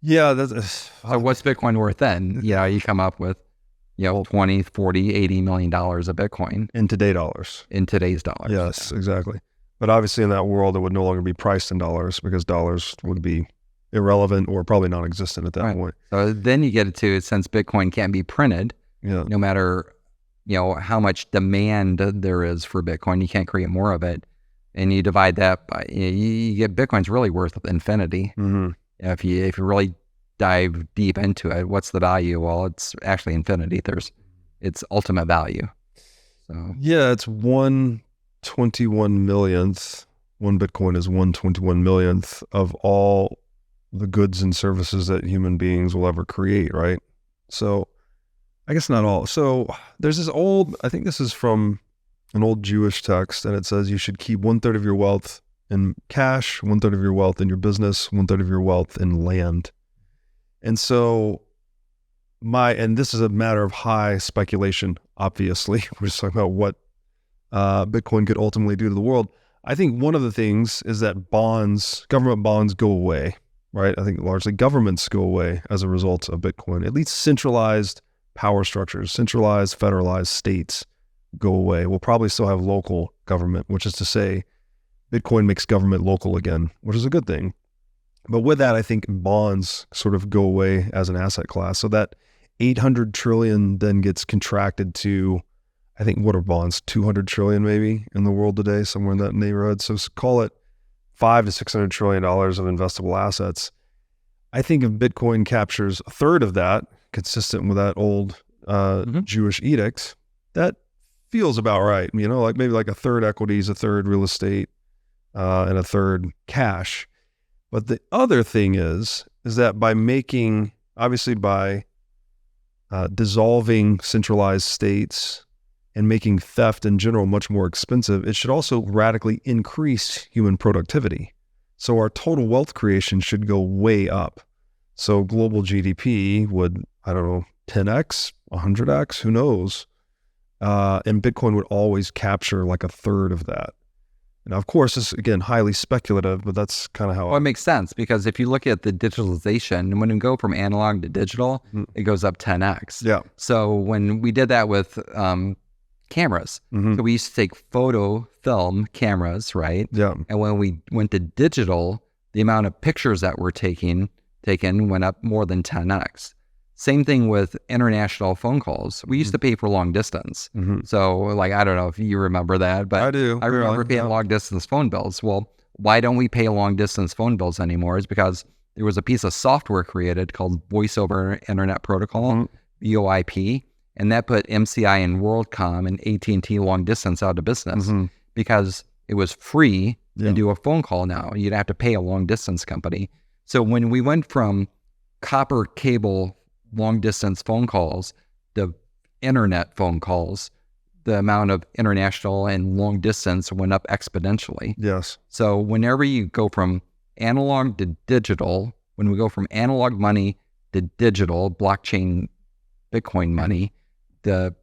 Yeah. So what's Bitcoin worth then? You come up with, 20, 40, $80 million of Bitcoin. In today's dollars. In today's dollars. Yes, exactly. But obviously in that world, it would no longer be priced in dollars because dollars would be irrelevant or probably non-existent at that point. So then you get it to, since Bitcoin can't be printed, Yeah. no matter, how much demand there is for Bitcoin, you can't create more of it. And you divide that by, you get Bitcoin's really worth infinity. Mm-hmm. If you really dive deep into it, what's the value? Well, it's actually infinity. It's ultimate value. So Yeah, it's 1/21 millionth. One Bitcoin is 1/21 millionth of all the goods and services that human beings will ever create, right? So I guess not all. So there's this I think this is from an old Jewish text, and it says you should keep 1/3 of your wealth in cash, 1/3 of your wealth in your business, 1/3 of your wealth in land. And so and this is a matter of high speculation, obviously. We're just talking about what Bitcoin could ultimately do to the world. I think one of the things is that government bonds go away, right? I think largely governments go away as a result of Bitcoin. At least centralized power structures, centralized, federalized states go away. We'll probably still have local government, which is to say Bitcoin makes government local again, which is a good thing. But with that, I think bonds sort of go away as an asset class. So that 800 trillion then gets contracted to, I think, what are bonds? 200 trillion maybe in the world today, somewhere in that neighborhood. So call it $500 to $600 trillion of investable assets. I think if Bitcoin captures a third of that, consistent with that old Jewish edict, that feels about right. Like maybe like a third equities, a third real estate, and a third cash. But the other thing is that by dissolving centralized states and making theft in general much more expensive, it should also radically increase human productivity. So our total wealth creation should go way up. So global GDP would, 10x, 100x, who knows? And Bitcoin would always capture like a third of that. Now, of course, this is, again, highly speculative, but that's kind of how... Well, it makes sense, because if you look at the digitalization, when we go from analog to digital, it goes up 10x. Yeah. So when we did that with cameras, so we used to take film cameras, right? Yeah. And when we went to digital, the amount of pictures that were taken went up more than 10x. Same thing with international phone calls. We used to pay for long distance. So like, I don't know if you remember that, but I do. I remember paying long distance phone bills. Well, why don't we pay long distance phone bills anymore? Is because there was a piece of software created called Voice over Internet Protocol, VoIP, and that put MCI and WorldCom and AT&T long distance out of business because it was free to do a phone call now. You'd have to pay a long distance company. So when we went from copper cable long distance phone calls to internet phone calls, the amount of international and long distance went up exponentially. Yes. So whenever you go from analog to digital, when we go from analog money to digital blockchain Bitcoin money, the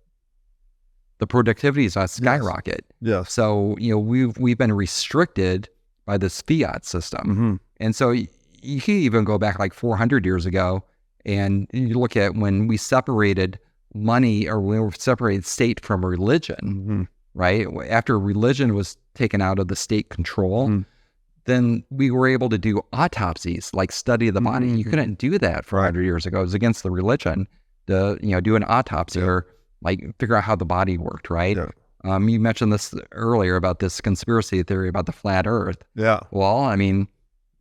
productivity is on skyrocket. Yes. So we've been restricted by this fiat system, and so you can even go back like 400 years ago. And you look at when we separated money, or when we separated state from religion, right? After religion was taken out of the state control, then we were able to do autopsies, like study the body. You couldn't do that 400 years ago. It was against the religion to do an autopsy or like figure out how the body worked, right? Yeah. You mentioned this earlier about this conspiracy theory about the flat Earth. Yeah. Well, I mean,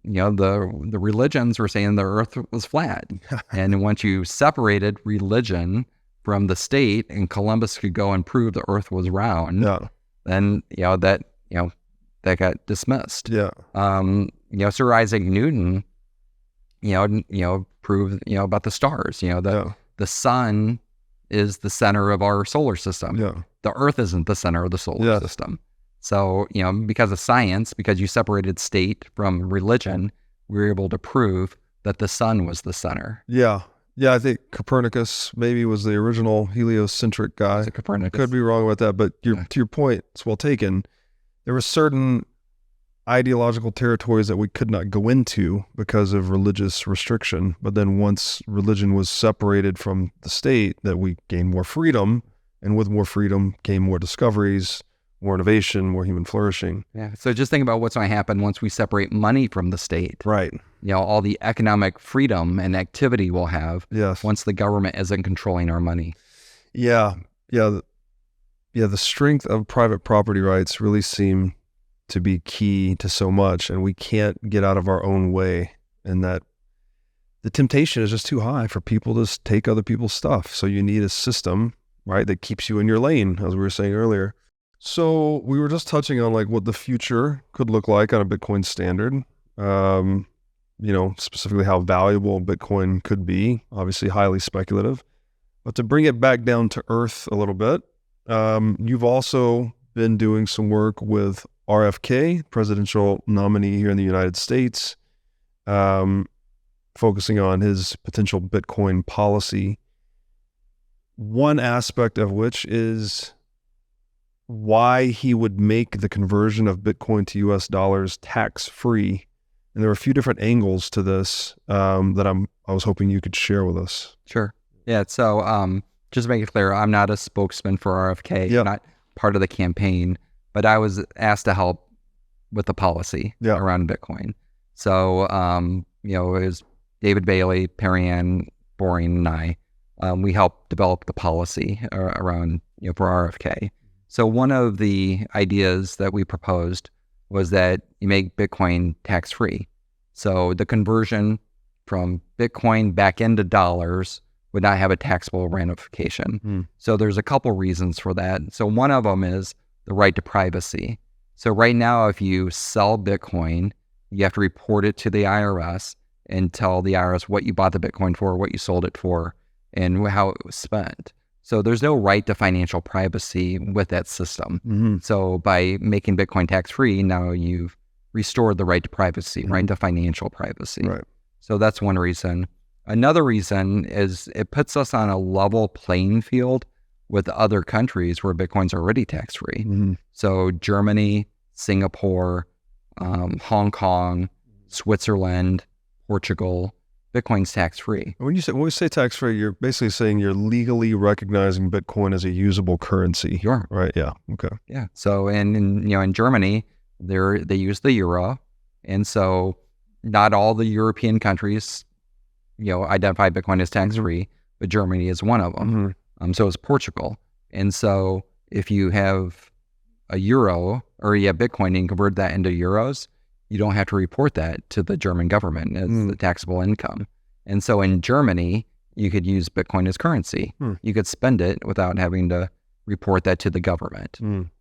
the religions were saying the Earth was flat. And once you separated religion from the state and Columbus could go and prove the Earth was round, then, that got dismissed. Yeah. Sir Isaac Newton, proved, about the stars, the sun is the center of our solar system. Yeah. The Earth isn't the center of the solar system. So, because of science, because you separated state from religion, we were able to prove that the sun was the center. Yeah. Yeah, I think Copernicus maybe was the original heliocentric guy. Copernicus. Could be wrong about that, but to your point, it's well taken. There were certain ideological territories that we could not go into because of religious restriction. But then once religion was separated from the state, that we gained more freedom, and with more freedom came more discoveries, more innovation, more human flourishing. Yeah. So just think about what's going to happen once we separate money from the state. Right. All the economic freedom and activity we'll have Yes. once the government isn't controlling our money. Yeah. The strength of private property rights really seem to be key to so much, and we can't get out of our own way, and that the temptation is just too high for people to just take other people's stuff. So you need a system, right, that keeps you in your lane, as we were saying earlier. So we were just touching on like what the future could look like on a Bitcoin standard. Specifically how valuable Bitcoin could be, obviously highly speculative. But to bring it back down to earth a little bit, you've also been doing some work with RFK, presidential nominee here in the United States, focusing on his potential Bitcoin policy. One aspect of which is why he would make the conversion of Bitcoin to US dollars tax-free. And there are a few different angles to this that I was hoping you could share with us. Sure. Yeah. So just to make it clear, I'm not a spokesman for RFK. Yeah. I'm not part of the campaign, but I was asked to help with the policy around Bitcoin. So, it was David Bailey, Perry Ann Boring, and I. We helped develop the policy around, for RFK. So one of the ideas that we proposed was that you make Bitcoin tax-free. So the conversion from Bitcoin back into dollars would not have a taxable ramification. So there's a couple reasons for that. So one of them is the right to privacy. So right now, if you sell Bitcoin, you have to report it to the IRS and tell the IRS what you bought the Bitcoin for, what you sold it for, and how it was spent. So there's no right to financial privacy with that system. So by making Bitcoin tax-free, now you've restored the right to privacy, right to financial privacy. Right. So that's one reason. Another reason is it puts us on a level playing field with other countries where Bitcoin's already tax-free. So Germany, Singapore, Hong Kong, Switzerland, Portugal, Bitcoin's tax-free. When we say tax-free, you're basically saying you're legally recognizing Bitcoin as a usable currency. Sure. Right. Yeah. Okay. Yeah. So in Germany, they use the euro, and so not all the European countries, identify Bitcoin as tax-free, but Germany is one of them. So is Portugal. And so if you have a euro or you have Bitcoin and convert that into euros, you don't have to report that to the German government as the taxable income. And so in Germany, you could use Bitcoin as currency. You could spend it without having to report that to the government.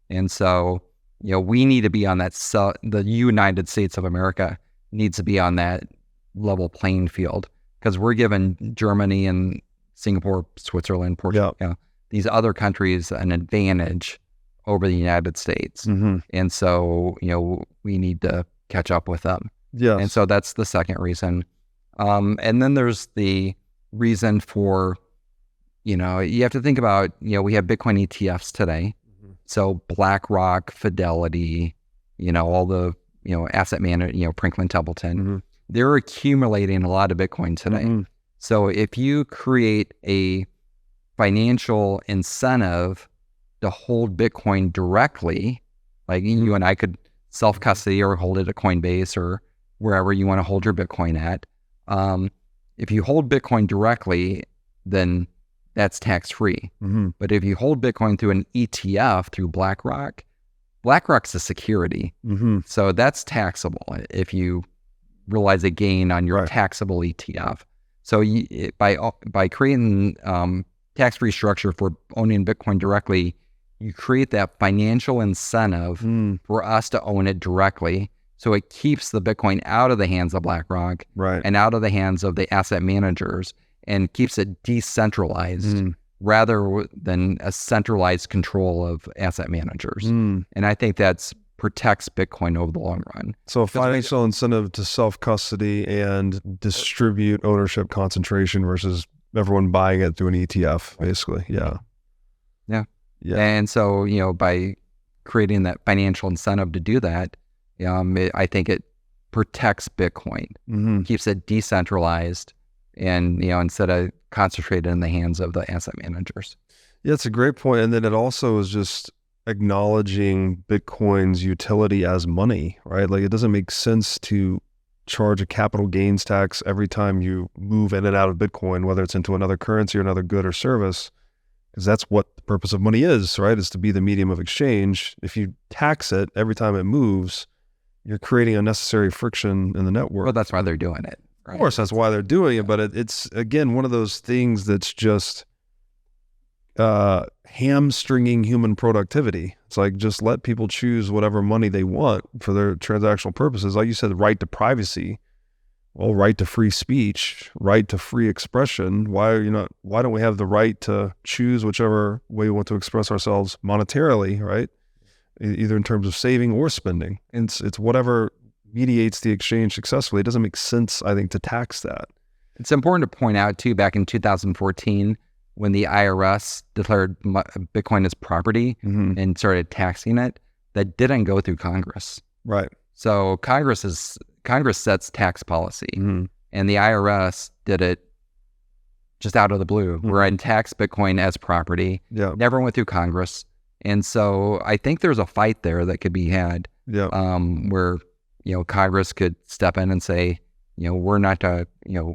And so, we need to be on that, the United States of America needs to be on that level playing field, because we're giving Germany and Singapore, Switzerland, Portugal, these other countries an advantage over the United States. And so, we need to catch up with them. Yes. And so that's the second reason. And then there's the reason for, you have to think about, we have Bitcoin ETFs today. So BlackRock, Fidelity, all the, asset manager, Franklin Templeton, they're accumulating a lot of Bitcoin today. So if you create a financial incentive to hold Bitcoin directly, like you and I could self-custody or hold it at Coinbase or wherever you want to hold your Bitcoin at. If you hold Bitcoin directly, then that's tax-free. But if you hold Bitcoin through an ETF through BlackRock, BlackRock's a security. So that's taxable if you realize a gain on your taxable ETF. So by creating tax-free structure for owning Bitcoin directly, you create that financial incentive for us to own it directly. So it keeps the Bitcoin out of the hands of BlackRock and out of the hands of the asset managers, and keeps it decentralized rather than a centralized control of asset managers. And I think that's protects Bitcoin over the long run. So a financial incentive to self-custody and distribute ownership concentration versus everyone buying it through an ETF, basically. Yeah. And so, by creating that financial incentive to do that, I think it protects Bitcoin, keeps it decentralized, and, instead of concentrated in the hands of the asset managers. Yeah, it's a great point. And then it also is just, acknowledging Bitcoin's utility as money, right? Like it doesn't make sense to charge a capital gains tax every time you move in and out of Bitcoin, whether it's into another currency or another good or service, because that's what the purpose of money is, right? Is to be the medium of exchange. If you tax it every time it moves, you're creating unnecessary friction in the network. Well, that's why they're doing it. Right? Of course, that's why they're doing it. But it's, again, one of those things that's just hamstringing human productivity. It's like, just let people choose whatever money they want for their transactional purposes. Like you said, right to privacy, well, right to free speech, right to free expression. Why don't we have the right to choose whichever way we want to express ourselves monetarily, right? Either in terms of saving or spending. And it's whatever mediates the exchange successfully. It doesn't make sense, I think, to tax that. It's important to point out too, back in 2014, when the IRS declared Bitcoin as property and started taxing it, that didn't go through Congress. Right. So Congress sets tax policy, and the IRS did it just out of the blue. We're going to tax Bitcoin as property. Yeah. Never went through Congress. And so I think there's a fight there that could be had, where, Congress could step in and say, we're not,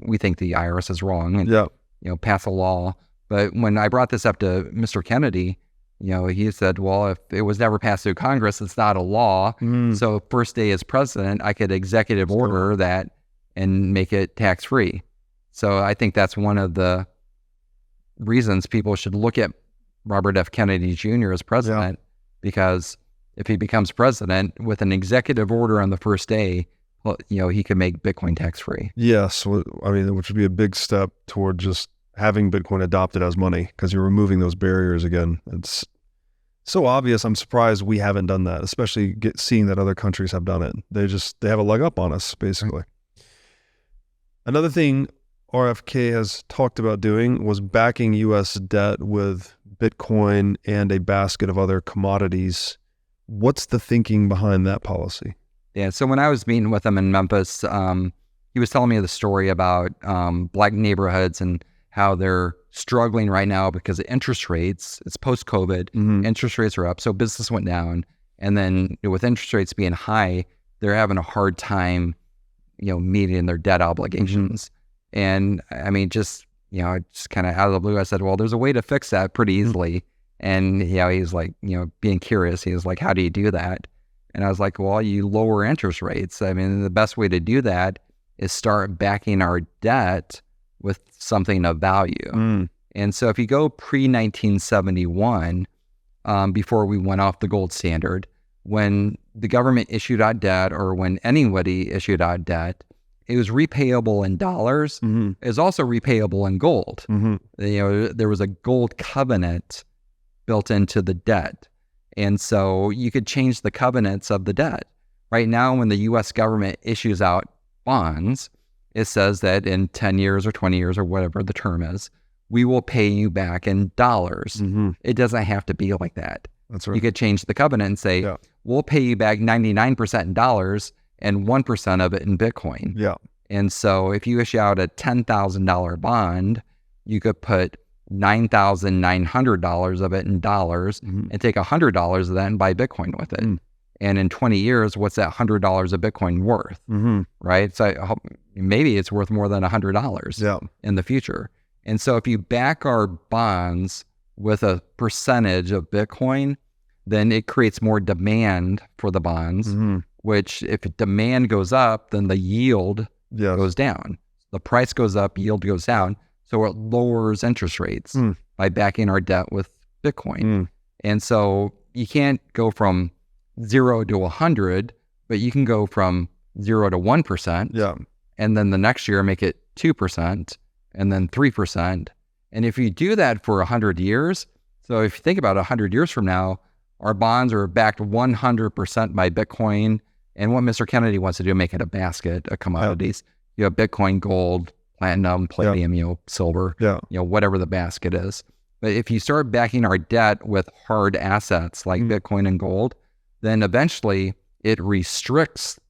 we think the IRS is wrong, and, pass a law. But when I brought this up to Mr. Kennedy, he said, well, if it was never passed through Congress, it's not a law. So first day as president, I could executive order that and make it tax-free. So I think that's one of the reasons people should look at Robert F. Kennedy Jr. as president, because if he becomes president with an executive order on the first day, well, he could make Bitcoin tax-free. Yes. I mean, which would be a big step toward just having Bitcoin adopted as money, because you're removing those barriers again. It's so obvious. I'm surprised we haven't done that, especially seeing that other countries have done it. They have a leg up on us, basically. Another thing RFK has talked about doing was backing U.S. debt with Bitcoin and a basket of other commodities. What's the thinking behind that policy? Yeah, so when I was meeting with him in Memphis, he was telling me the story about black neighborhoods and how they're struggling right now because of interest rates. It's post-COVID. Interest rates are up, so business went down. And then with interest rates being high, they're having a hard time, meeting their debt obligations. And I mean, just kind of out of the blue, I said, well, there's a way to fix that pretty easily. And, he's like, being curious. He was like, how do you do that? And I was like, well, you lower interest rates. I mean, the best way to do that is start backing our debt with something of value. And so if you go pre-1971, before we went off the gold standard, when the government issued out debt, or when anybody issued out debt, it was repayable in dollars. It was also repayable in gold. There was a gold covenant built into the debt. And so you could change the covenants of the debt. Right now, when the U.S. government issues out bonds, it says that in 10 years or 20 years or whatever the term is, we will pay you back in dollars. It doesn't have to be like that. That's right. You could change the covenant and say, we'll pay you back 99% in dollars and 1% of it in Bitcoin. Yeah. And so if you issue out a $10,000 bond, you could put $9,900 of it in dollars and take $100 of that and buy Bitcoin with it. And in 20 years, what's that $100 of Bitcoin worth? Right? So maybe it's worth more than $100 in the future. And so if you back our bonds with a percentage of Bitcoin, then it creates more demand for the bonds, which if demand goes up, then the yield goes down. The price goes up, yield goes down. So it lowers interest rates by backing our debt with Bitcoin. And so you can't go from 0 to 100, but you can go from 0 to 1%. And then the next year make it 2% and then 3%. And if you do that for 100 years, so if you think about 100 years from now, our bonds are backed 100% by Bitcoin. And what Mr. Kennedy wants to do, make it a basket of commodities. You have Bitcoin, gold, platinum, palladium, silver, whatever the basket is. But if you start backing our debt with hard assets like Bitcoin and gold, then eventually it restricts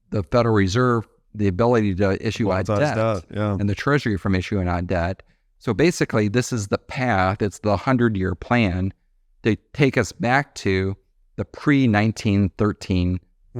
the Federal Reserve, the ability to issue out debt, and the Treasury from issuing out debt. So basically, this is the path. It's the 100-year plan to take us back to the pre-1913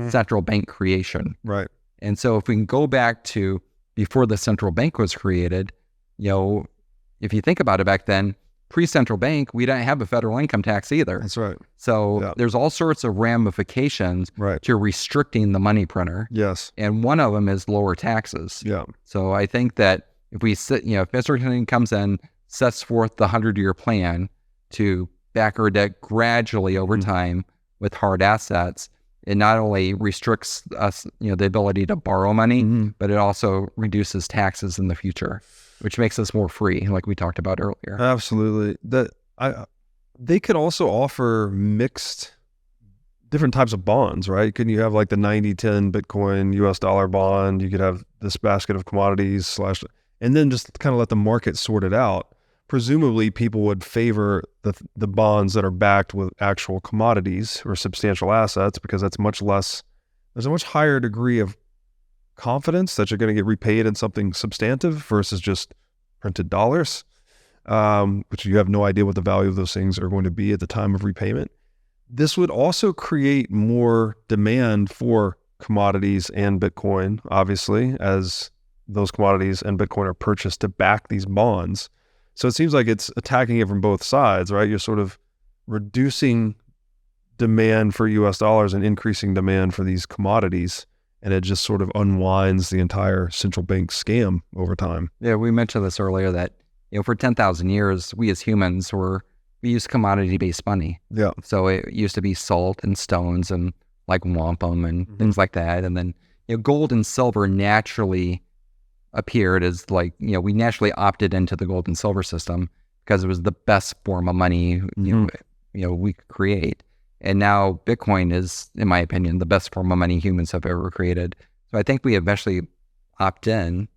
central bank creation. Right. And so if we can go back to before the central bank was created, if you think about it back then, pre-central bank, we didn't have a federal income tax either. That's right. So there's all sorts of ramifications to restricting the money printer. Yes. And one of them is lower taxes. Yeah. So I think that if we sit, if Mr. Clinton comes in, sets forth the 100-year plan to back our debt gradually over time with hard assets, it not only restricts us, the ability to borrow money, but it also reduces taxes in the future, which makes us more free, like we talked about earlier. Absolutely. They could also offer mixed different types of bonds, right? Couldn't you have like the 90-10 Bitcoin US dollar bond? You could have this basket of commodities and then just kind of let the market sort it out. Presumably people would favor the bonds that are backed with actual commodities or substantial assets, because that's there's a much higher degree of confidence that you're going to get repaid in something substantive versus just printed dollars, which you have no idea what the value of those things are going to be at the time of repayment. This would also create more demand for commodities and Bitcoin, obviously, as those commodities and Bitcoin are purchased to back these bonds. So it seems like it's attacking it from both sides, right? You're sort of reducing demand for US dollars and increasing demand for these commodities. And it just sort of unwinds the entire central bank scam over time. Yeah, we mentioned this earlier that, for 10,000 years, we as humans we used commodity-based money. Yeah. So it used to be salt and stones and like wampum and things like that. And then, gold and silver naturally appeared as we naturally opted into the gold and silver system because it was the best form of money, we could create. And now Bitcoin is, in my opinion, the best form of money humans have ever created. So I think we eventually opt in.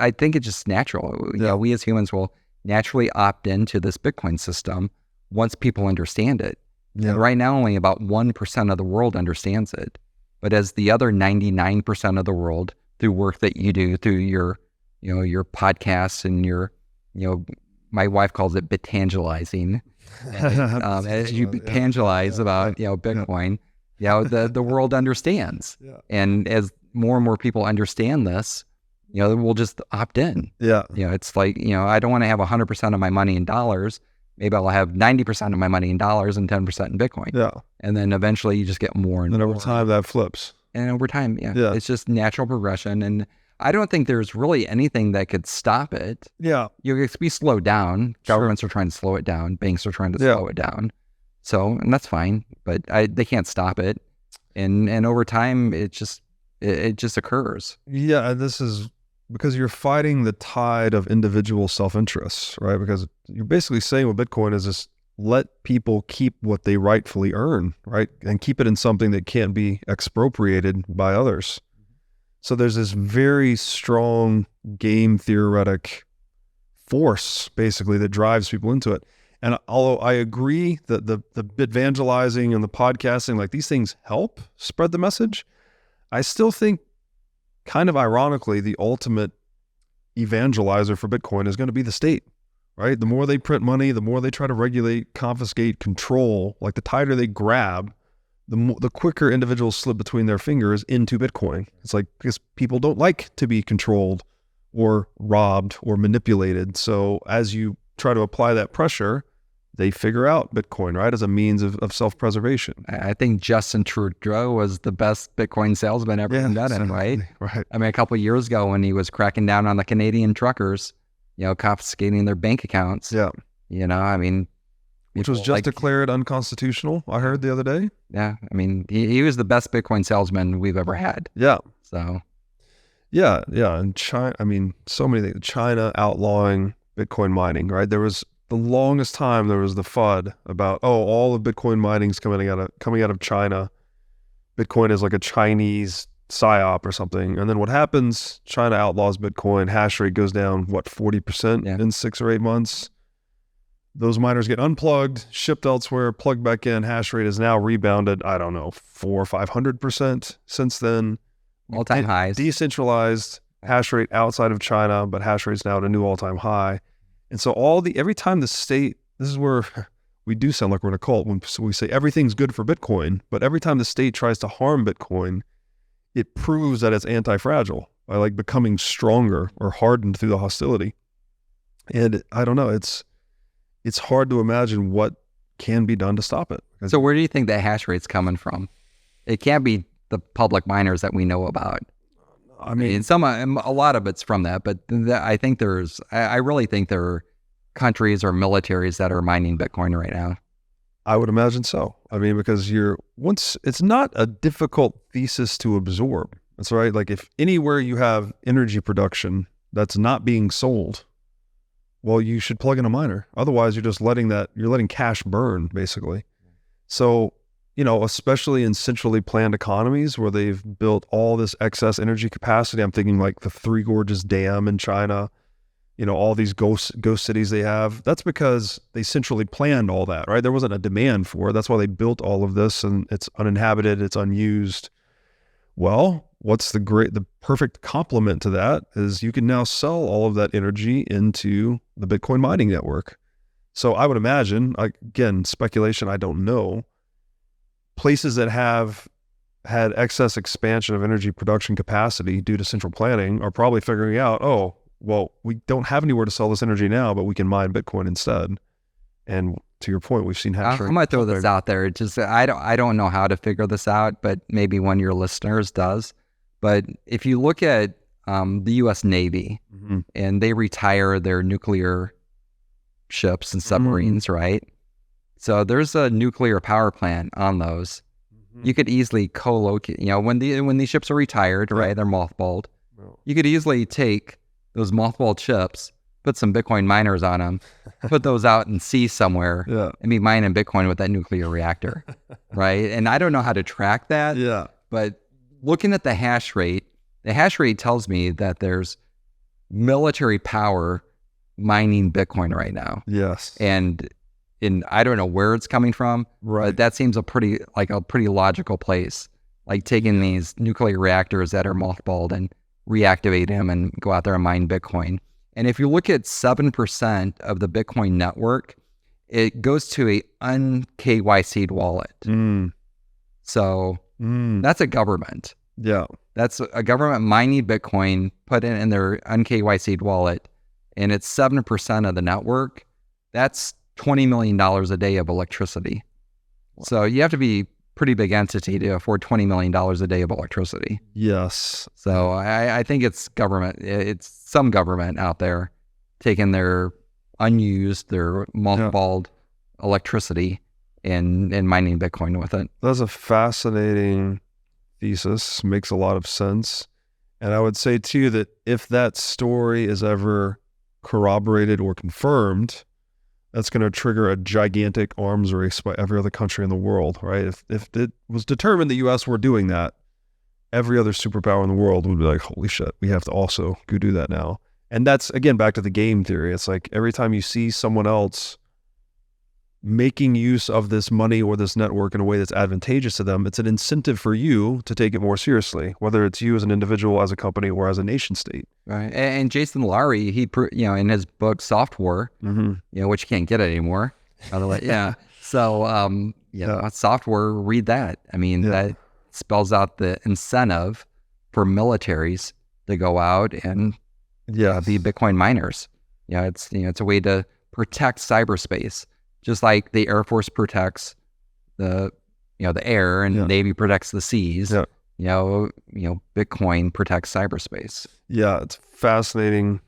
I think it's just natural. We as humans will naturally opt into this Bitcoin system once people understand it. Yeah. And right now, only about 1% of the world understands it. But as the other 99% of the world, through work that you do, through your podcasts and my wife calls it Bittangelizing. As you tangelize about Bitcoin, the world understands. Yeah. And as more and more people understand this, we'll just opt in. Yeah. It's like, I don't want to have 100% of my money in dollars. Maybe I'll have 90% of my money in dollars and 10% in Bitcoin. Yeah. And then eventually you just get more and more. And over time that flips. And over time, it's just natural progression. And I don't think there's really anything that could stop it. Yeah. You could be slowed down. Governments are trying to slow it down. Banks are trying to slow it down. So, and that's fine, but they can't stop it. And over time, it just occurs. Yeah. And this is because you're fighting the tide of individual self-interest, right? Because you're basically saying what Bitcoin is just let people keep what they rightfully earn, right? And keep it in something that can't be expropriated by others. So there's this very strong game theoretic force, basically, that drives people into it. And although I agree that the bitvangelizing and the podcasting, like these things help spread the message, I still think, kind of ironically, the ultimate evangelizer for Bitcoin is going to be the state, right? The more they print money, the more they try to regulate, confiscate, control, like the tighter they grab, the quicker individuals slip between their fingers into Bitcoin. It's like, because people don't like to be controlled or robbed or manipulated. So as you try to apply that pressure, they figure out Bitcoin, right, as a means of self-preservation. I think Justin Trudeau was the best Bitcoin salesman ever invented, right? Right. I mean, a couple of years ago when he was cracking down on the Canadian truckers, confiscating their bank accounts. Yeah. I mean, which was just declared unconstitutional, I heard the other day. Yeah. I mean, he was the best Bitcoin salesman we've ever had. Yeah. So. Yeah. Yeah. And China, I mean, so many things. China outlawing Bitcoin mining, right? The longest time there was the FUD about, all of Bitcoin mining's coming out of China. Bitcoin is like a Chinese psyop or something. And then what happens? China outlaws Bitcoin, hash rate goes down, 40% in 6 or 8 months. Those miners get unplugged, shipped elsewhere, plugged back in. Hash rate is now rebounded, 400 or 500% since then. All-time highs. Decentralized hash rate outside of China, but hash rate's now at a new all-time high. And so every time the state, this is where we do sound like we're in a cult when we say everything's good for Bitcoin, but every time the state tries to harm Bitcoin, it proves that it's anti-fragile by like becoming stronger or hardened through the hostility. And I don't know, it's hard to imagine what can be done to stop it. So where do you think that hash rate's coming from? It can't be the public miners that we know about. I mean, a lot of it's from that, but I think I really think there are countries or militaries that are mining Bitcoin right now. I would imagine so. I mean, because it's not a difficult thesis to absorb. That's right. Like if anywhere you have energy production that's not being sold, well, you should plug in a miner. Otherwise, you're just letting cash burn, basically. So, especially in centrally planned economies where they've built all this excess energy capacity. I'm thinking like the Three Gorges Dam in China, all these ghost cities they have. That's because they centrally planned all that, right? There wasn't a demand for it. That's why they built all of this, and it's uninhabited, it's unused. Well, what's the perfect complement to that is you can now sell all of that energy into the Bitcoin mining network. So I would imagine, again, speculation, I don't know, places that have had excess expansion of energy production capacity due to central planning are probably figuring out, oh, well, we don't have anywhere to sell this energy now, but we can mine Bitcoin instead. And to your point, we've seen hash rate. I'm going to throw this out there. Just I don't know how to figure this out, but maybe one of your listeners does. But if you look at the U.S. Navy, and they retire their nuclear ships and submarines, right? So there's a nuclear power plant on those. You could easily co-locate, when these ships are retired, right? They're mothballed. You could easily take those mothballed ships, put some Bitcoin miners on them, put those out in sea somewhere, and be mining Bitcoin with that nuclear reactor, right? And I don't know how to track that, but looking at the hash rate tells me that there's military power mining Bitcoin right now. Yes. And I don't know where it's coming from, but that seems a pretty logical place, like taking these nuclear reactors that are mothballed and reactivate them and go out there and mine Bitcoin. And if you look at 7% of the Bitcoin network, it goes to a un-KYC'd wallet. So that's a government. Yeah. That's a government mining Bitcoin, put it in their un-KYC'd wallet, and it's 7% of the network. That's $20 million a day of electricity. Wow. So you have to be pretty big entity to afford $20 million a day of electricity. Yes. So I think it's government. It's some government out there taking their unused, their mothballed electricity and mining Bitcoin with it. That's a fascinating thesis. Makes a lot of sense. And I would say too that if that story is ever corroborated or confirmed, that's going to trigger a gigantic arms race by every other country in the world, right? If it was determined the U.S. were doing that, every other superpower in the world would be like, holy shit, we have to also go do that now. And that's, again, back to the game theory. It's like every time you see someone else making use of this money or this network in a way that's advantageous to them, it's an incentive for you to take it more seriously, whether it's you as an individual, as a company, or as a nation state. Right. And Jason Lowry, he, in his book Soft War, which you can't get anymore, by the way. Yeah. So, Soft War, read that. I mean, that spells out the incentive for militaries to go out and be Bitcoin miners. It's a way to protect cyberspace. Just like the Air Force protects the air and the Navy protects the seas, Bitcoin protects cyberspace. Yeah, it's fascinating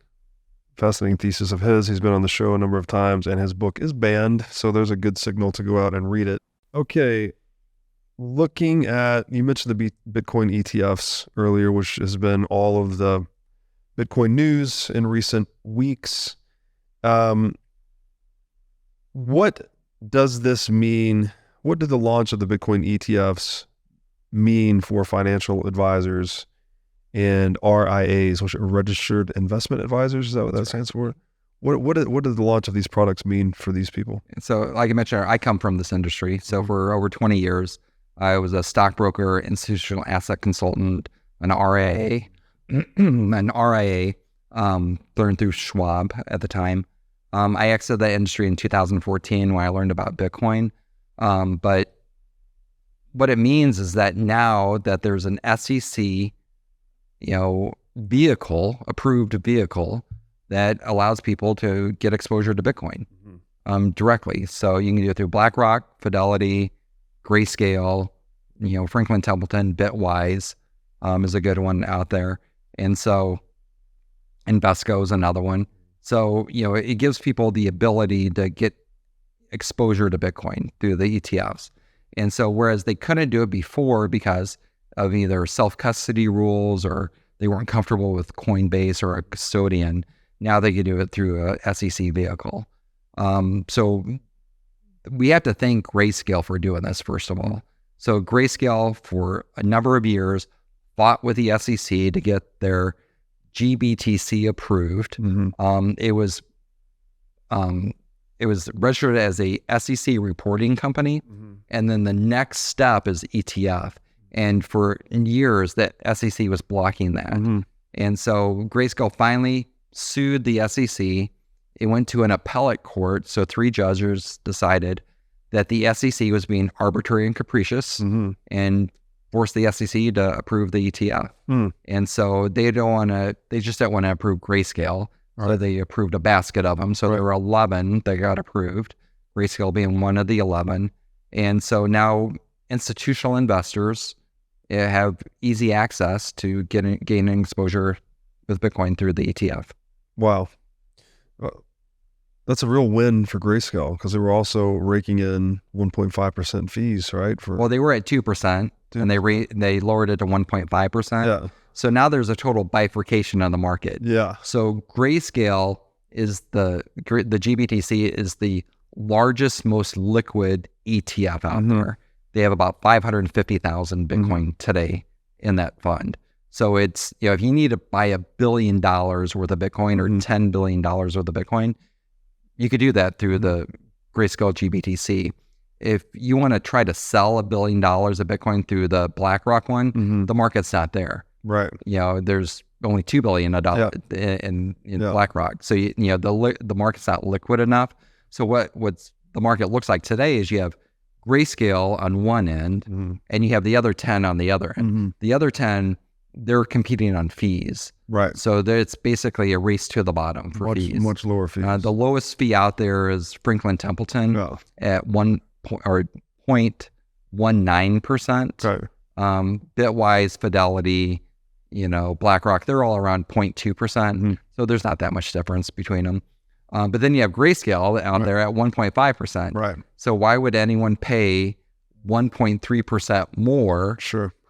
thesis of his. He's been on the show a number of times, and his book is banned, so there's a good signal to go out and read it. Okay, looking at, you mentioned the Bitcoin ETFs earlier, which has been all of the Bitcoin news in recent weeks. What does this mean? What did the launch of the Bitcoin ETFs mean for financial advisors and RIAs, which are registered investment advisors? Is that what that stands for? What did the launch of these products mean for these people? So, like I mentioned, I come from this industry. So for over 20 years, I was a stockbroker, institutional asset consultant, an RIA, learned through Schwab at the time. I exited the industry in 2014 when I learned about Bitcoin. But what it means is that now that there's an SEC, approved vehicle that allows people to get exposure to Bitcoin directly. So you can do it through BlackRock, Fidelity, Grayscale, Franklin Templeton, Bitwise is a good one out there. And so Invesco is another one. So, it gives people the ability to get exposure to Bitcoin through the ETFs. And so whereas they couldn't do it before because of either self-custody rules or they weren't comfortable with Coinbase or a custodian, now they can do it through a SEC vehicle. So we have to thank Grayscale for doing this, first of all. So Grayscale, for a number of years, fought with the SEC to get their GBTC approved. It was registered as a SEC reporting company, and then the next step is ETF. And for years, that SEC was blocking that. And so Grayscale finally sued the SEC. It went to an appellate court, so 3 judges decided that the SEC was being arbitrary and capricious and forced the SEC to approve the ETF. And so they just don't want to approve Grayscale. So they approved a basket of them. So there were 11 that got approved, Grayscale being one of the 11. And so now institutional investors have easy access to gaining exposure with Bitcoin through the ETF. Wow. That's a real win for Grayscale because they were also raking in 1.5% fees, right? Well, they were at 2%, and they lowered it to 1.5%. Yeah. So now there's a total bifurcation on the market. Yeah. So Grayscale is the GBTC is the largest, most liquid ETF out there. They have about 550,000 Bitcoin today in that fund. So it's, if you need to buy $1 billion worth of Bitcoin or $10 billion worth of Bitcoin, you could do that through the Grayscale GBTC. If you want to try to sell $1 billion of Bitcoin through the BlackRock one, the market's not there. Right. There's only $2 billion in BlackRock. So the market's not liquid enough. So what's the market looks like today is you have Grayscale on one end, and you have the other 10 on the other end. The other 10, they're competing on fees. Right. So it's basically a race to the bottom for fees. Much lower fees. The lowest fee out there is Franklin Templeton at 0.19%. Right. Bitwise, Fidelity, BlackRock, they're all around 0.2%. So there's not that much difference between them. But then you have Grayscale out there at 1.5%. Right. So why would anyone pay 1.3% more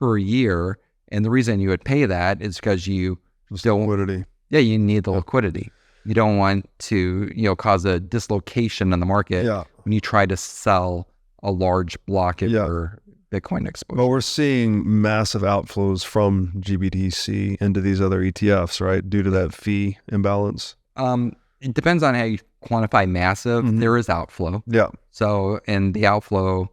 per year? And the reason you would pay that is because you don't liquidity. Yeah, you need the liquidity. You don't want to, cause a dislocation in the market when you try to sell a large block of your Bitcoin exposure. But we're seeing massive outflows from GBTC into these other ETFs, right? Due to that fee imbalance. It depends on how you quantify massive. There is outflow. Yeah. So, and the outflow,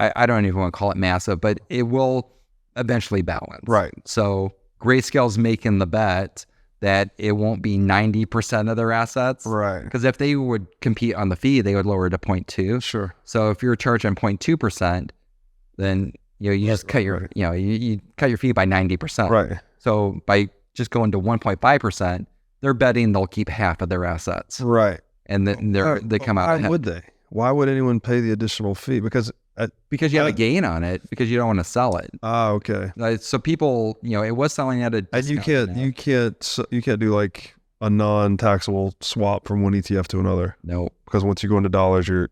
I don't even want to call it massive, but it will eventually balance. Right. So Grayscale's making the bet that it won't be 90% of their assets. Right. Because if they would compete on the fee, they would lower it to 0.2. Sure. So if you're charging 0.2%, then you just cut your you cut your fee by 90%. Right. So by just going to 1.5%, they're betting they'll keep half of their assets. Right. And then they come out. Why would they? Why would anyone pay the additional fee? Because you have a gain on it because you don't want to sell it. Ah, okay. So people, it was selling at a discount. And you can't do like a non-taxable swap from one ETF to another. No, because once you go into dollars, you're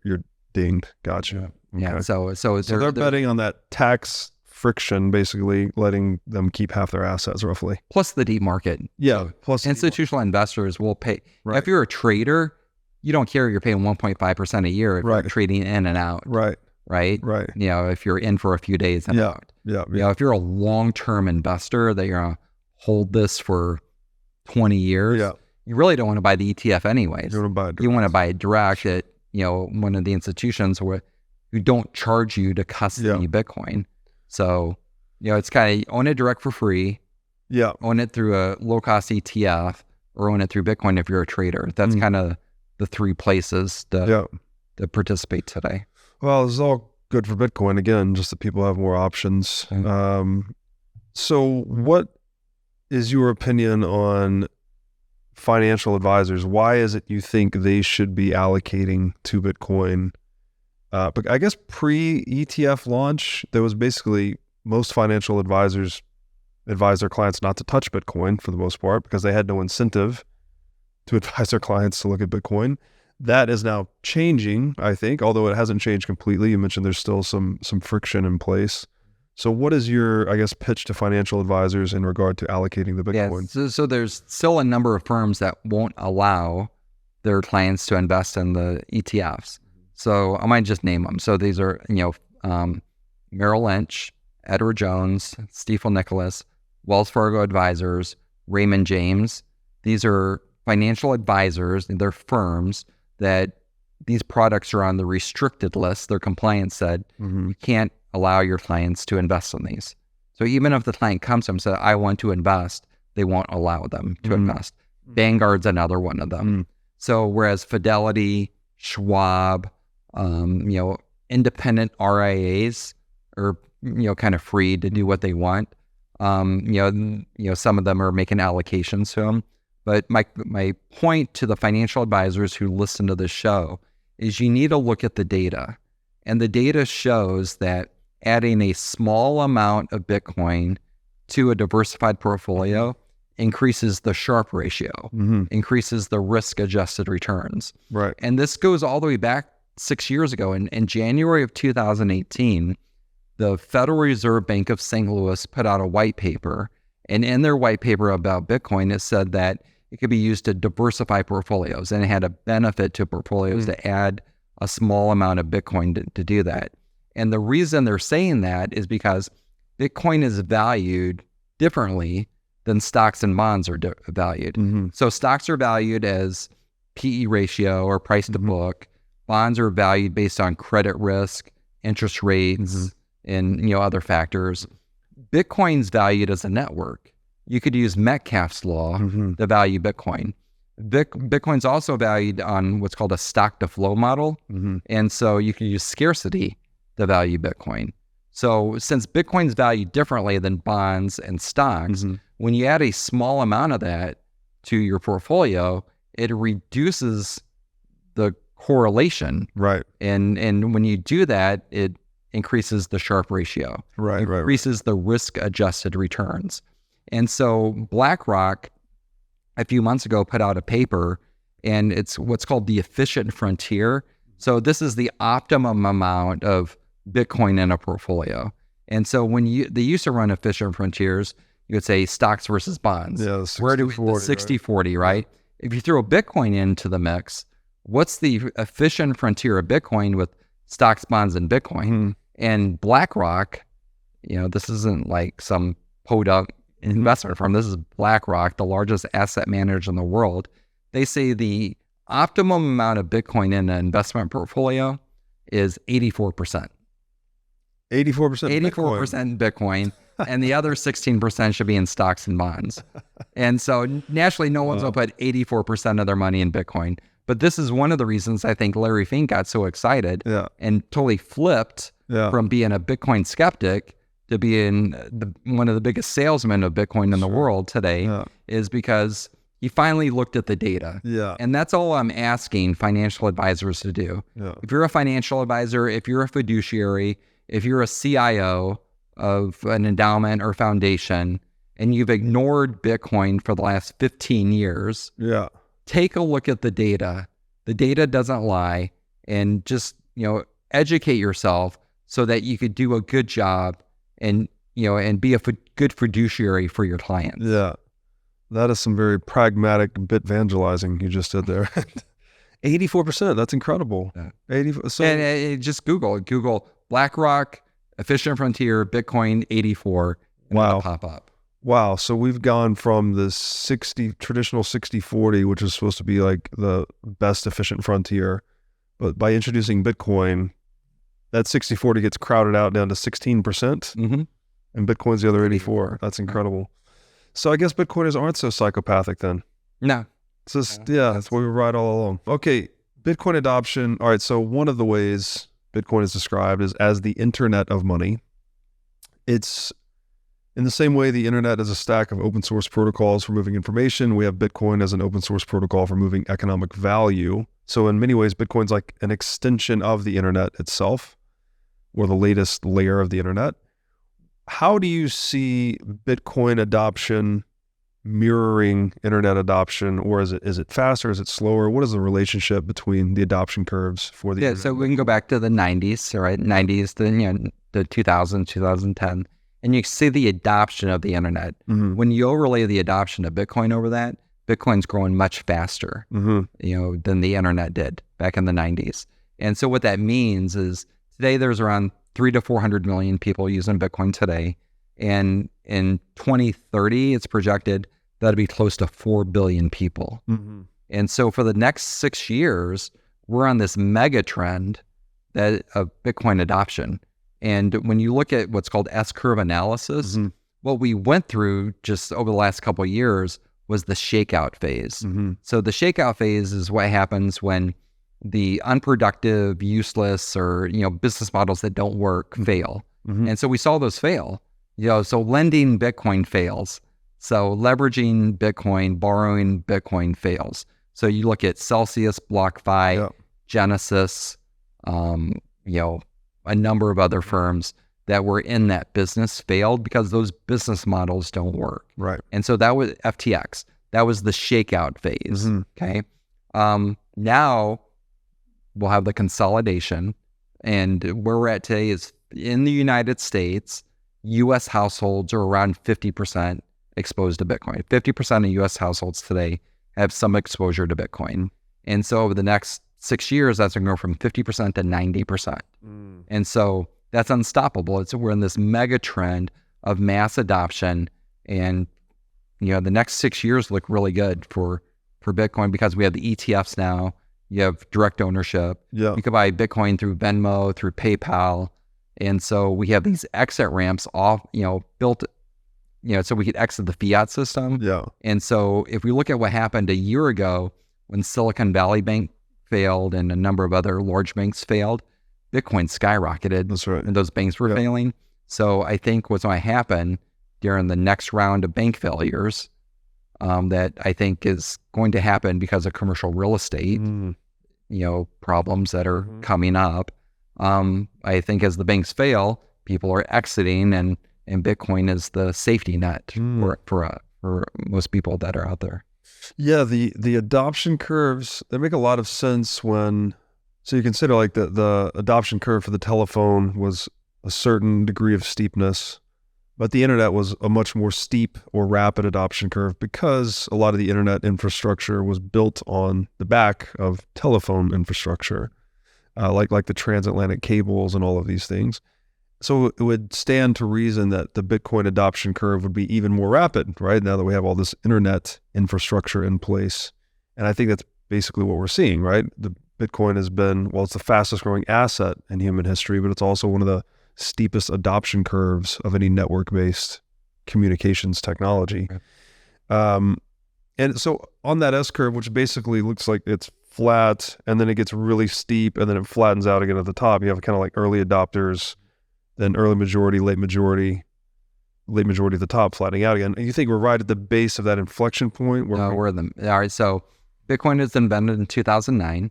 dinged. Gotcha. Yeah. Okay. So they're betting on that tax friction, basically letting them keep half their assets roughly. Plus the deep market. Yeah. Plus institutional investors will pay. Right. If you're a trader, you don't care. You're paying 1.5% a year if you're trading in and out. Right. Right. Right. If you're in for a few days and out. Yeah. If you're a long-term investor that you're gonna hold this for 20 years, you really don't want to buy the ETF anyways. You want to buy it. You want to buy it direct at one of the institutions who don't charge you to custody Bitcoin. So it's kind of own it direct for free. Yeah. Own it through a low-cost ETF or own it through Bitcoin if you're a trader. That's kind of the three places to participate today. Well, this is all good for Bitcoin. Again, just that people have more options. So what is your opinion on financial advisors? Why is it you think they should be allocating to Bitcoin? But I guess pre-ETF launch, there was basically most financial advisors advise their clients not to touch Bitcoin for the most part because they had no incentive to advise their clients to look at Bitcoin. That is now changing, I think, although it hasn't changed completely. You mentioned there's still some friction in place. So what is your, I guess, pitch to financial advisors in regard to allocating the Bitcoin? Yeah, so there's still a number of firms that won't allow their clients to invest in the ETFs. So I might just name them. So these are, Merrill Lynch, Edward Jones, Stifel Nicholas, Wells Fargo Advisors, Raymond James. These are financial advisors, they're firms that these products are on the restricted list. Their compliance said you can't allow your clients to invest in these. So even if the client comes to them and says, I want to invest, they won't allow them to invest. Vanguard's another one of them. So whereas Fidelity, Schwab, independent RIAs are, kind of free to do what they want. Some of them are making allocations to them. But my point to the financial advisors who listen to this show is you need to look at the data. And the data shows that adding a small amount of Bitcoin to a diversified portfolio increases the Sharpe ratio, increases the risk-adjusted returns. Right. And this goes all the way back 6 years ago. In January of 2018, the Federal Reserve Bank of St. Louis put out a white paper. And in their white paper about Bitcoin, it said that it could be used to diversify portfolios, and it had a benefit to portfolios to add a small amount of Bitcoin to do that. And the reason they're saying that is because Bitcoin is valued differently than stocks and bonds are valued. So stocks are valued as PE ratio or price to book. Bonds are valued based on credit risk, interest rates, and other factors. Bitcoin's valued as a network. You could use Metcalfe's law to value Bitcoin. Bitcoin's also valued on what's called a stock to flow model. And so you can use scarcity to value Bitcoin. So since Bitcoin's valued differently than bonds and stocks, when you add a small amount of that to your portfolio, it reduces the correlation. Right. And when you do that, it increases the Sharpe ratio. Right. Increases the risk-adjusted returns. And so BlackRock, a few months ago, put out a paper, and it's what's called the efficient frontier. So this is the optimum amount of Bitcoin in a portfolio. And so when they used to run efficient frontiers, you would say stocks versus bonds. Yeah, Where do we, the 60-40, right? If you throw Bitcoin into the mix, what's the efficient frontier of Bitcoin with stocks, bonds, and Bitcoin? And BlackRock, this isn't like some podunk investment firm. This is BlackRock, the largest asset manager in the world. They say the optimum amount of Bitcoin in an investment portfolio is 84%. 84% Bitcoin, and the other 16% should be in stocks and bonds. And so naturally, no one's going to put 84% of their money in Bitcoin. But this is one of the reasons I think Larry Fink got so excited and totally flipped from being a Bitcoin skeptic to being one of the biggest salesmen of Bitcoin in the world today, is because he finally looked at the data. And that's all I'm asking financial advisors to do. If you're a financial advisor, if you're a fiduciary, if you're a CIO of an endowment or foundation, and you've ignored Bitcoin for the last 15 years, take a look at the data. The data doesn't lie, and just, educate yourself so that you could do a good job and be a good fiduciary for your clients. That is some very pragmatic bit evangelizing you just did there. 84%, that's incredible. 80. So, and just Google BlackRock, efficient frontier, Bitcoin 84, and it'll pop up. Wow. So we've gone from the traditional 60-40, which is supposed to be like the best efficient frontier. But by introducing Bitcoin, that 60-40 gets crowded out down to 16%. And Bitcoin's the other 84. That's incredible. So I guess Bitcoiners aren't so psychopathic then. No. It's just, that's what we ride all along. Okay, Bitcoin adoption. All right, so one of the ways Bitcoin is described is as the internet of money. It's in the same way the internet is a stack of open source protocols for moving information. We have Bitcoin as an open source protocol for moving economic value. So in many ways, Bitcoin's like an extension of the internet itself, or the latest layer of the internet. How do you see Bitcoin adoption mirroring internet adoption, or is it faster? Is it slower? What is the relationship between the adoption curves for the internet? So we can go back to the 90s, right? 90s, the 2000s, 2010, and you see the adoption of the internet. When you overlay the adoption of Bitcoin over that, Bitcoin's growing much faster, than the internet did back in the 90s. And so what that means is today there's around 300 to 400 million people using Bitcoin today. And in 2030, it's projected that'll be close to 4 billion people. And so for the next 6 years, we're on this mega trend of Bitcoin adoption. And when you look at what's called S-curve analysis, what we went through just over the last couple of years was the shakeout phase. So the shakeout phase is what happens when the unproductive, useless, or business models that don't work fail. And so we saw those fail. So lending Bitcoin fails. So leveraging Bitcoin, borrowing Bitcoin fails. So you look at Celsius, BlockFi, Genesis, a number of other firms that were in that business failed because those business models don't work. Right. And so that was FTX. That was the shakeout phase. Okay. Now we'll have the consolidation, and where we're at today is in the United States, U.S. households are around 50% exposed to Bitcoin. 50% of U.S. households today have some exposure to Bitcoin. And so over the next 6 years, that's going to go from 50% to 90%. And so that's unstoppable. We're in this mega trend of mass adoption. And, the next 6 years look really good for Bitcoin because we have the ETFs now. You have direct ownership. You can buy Bitcoin through Venmo, through PayPal. And so we have these exit ramps off, built, so we could exit the fiat system. And so if we look at what happened a year ago when Silicon Valley Bank failed and a number of other large banks failed, Bitcoin skyrocketed. That's right. And those banks were failing. So I think what's going to happen during the next round of bank failures, that I think is going to happen because of commercial real estate, problems that are coming up. I think as the banks fail, people are exiting, and Bitcoin is the safety net for most people that are out there. Yeah, the adoption curves, they make a lot of sense so you consider like the adoption curve for the telephone was a certain degree of steepness, but the internet was a much more steep or rapid adoption curve because a lot of the internet infrastructure was built on the back of telephone infrastructure, like the transatlantic cables and all of these things. So it would stand to reason that the Bitcoin adoption curve would be even more rapid, right? Now that we have all this internet infrastructure in place. And I think that's basically what we're seeing, right? The Bitcoin has been, it's the fastest growing asset in human history, but it's also one of the steepest adoption curves of any network-based communications technology. And so on that S-curve, which basically looks like it's flat, and then it gets really steep, and then it flattens out again at the top. You have kind of like early adopters, then early majority, late majority at the top, flattening out again. And you think we're right at the base of that inflection point? All right. So Bitcoin was invented in 2009.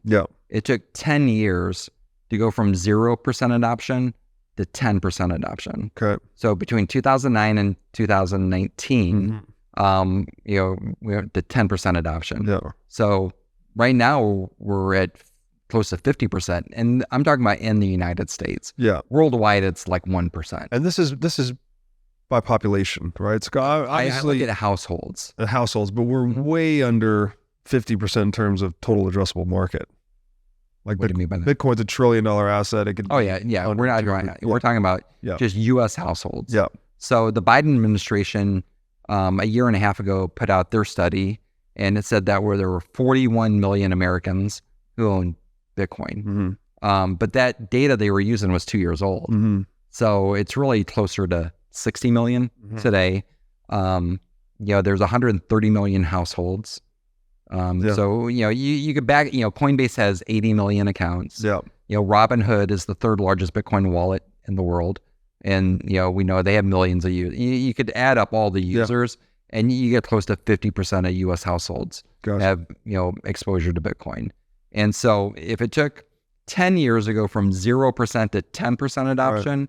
It took 10 years to go from 0% adoption to 10% adoption. Okay. So between 2009 and 2019, we went to 10% adoption. So right now we're at close to 50%. And I'm talking about in the United States. Worldwide, it's like 1%. And this is by population, right? So obviously, I look at households. But we're way under 50% in terms of total addressable market. Like what do you mean by that? Bitcoin's $1 trillion asset. It could we're not right. We're talking about just U.S. households. So the Biden administration a year and a half ago put out their study, and it said that there were 41 million Americans who own Bitcoin. But that data they were using was 2 years old. So it's really closer to 60 million today. There's 130 million households. So, you could back, Coinbase has 80 million accounts. Yeah. Robinhood is the third largest Bitcoin wallet in the world. And, we know they have millions of users. You could add up all the users and you get close to 50% of US households have, exposure to Bitcoin. And so if it took 10 years ago from 0% to 10% adoption,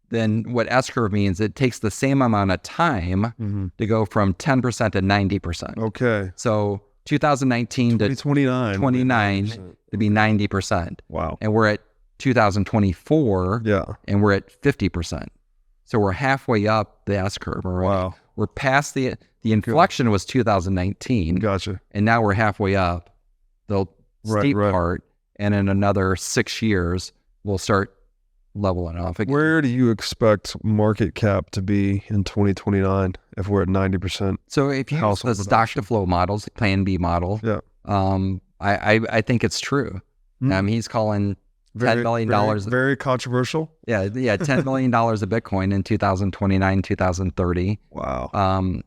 then what S-curve means, it takes the same amount of time to go from 10% to 90%. Okay. So 2019 to 29 to be 90%. Wow. And we're at 2024 Yeah. and we're at 50%. So we're halfway up the S-curve already. Wow. We're past the inflection was 2019. Gotcha. And now we're halfway up the steep Right. part. And in another 6 years, we'll start leveling off again. Where do you expect market cap to be in 2029 if we're at 90%? So if you use the stock to flow models, Plan B model, I think it's true. He's calling $10 million. Very controversial. Yeah, $10 million of Bitcoin in 2029, 2030. Wow.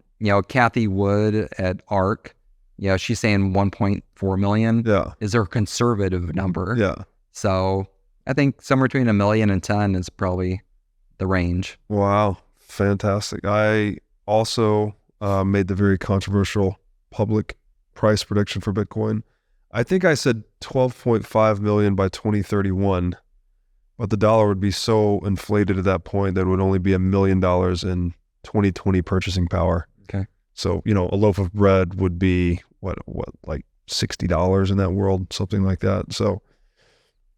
Kathy Wood at ARK, she's saying 1.4 million is her conservative number. Yeah. So I think somewhere between 1 million and 10 is probably the range. Wow. Fantastic. I also made the very controversial public price prediction for Bitcoin. I think I said 12.5 million by 2031, but the dollar would be so inflated at that point that it would only be $1 million in 2020 purchasing power. Okay. So, a loaf of bread would be what like $60 in that world, something like that. So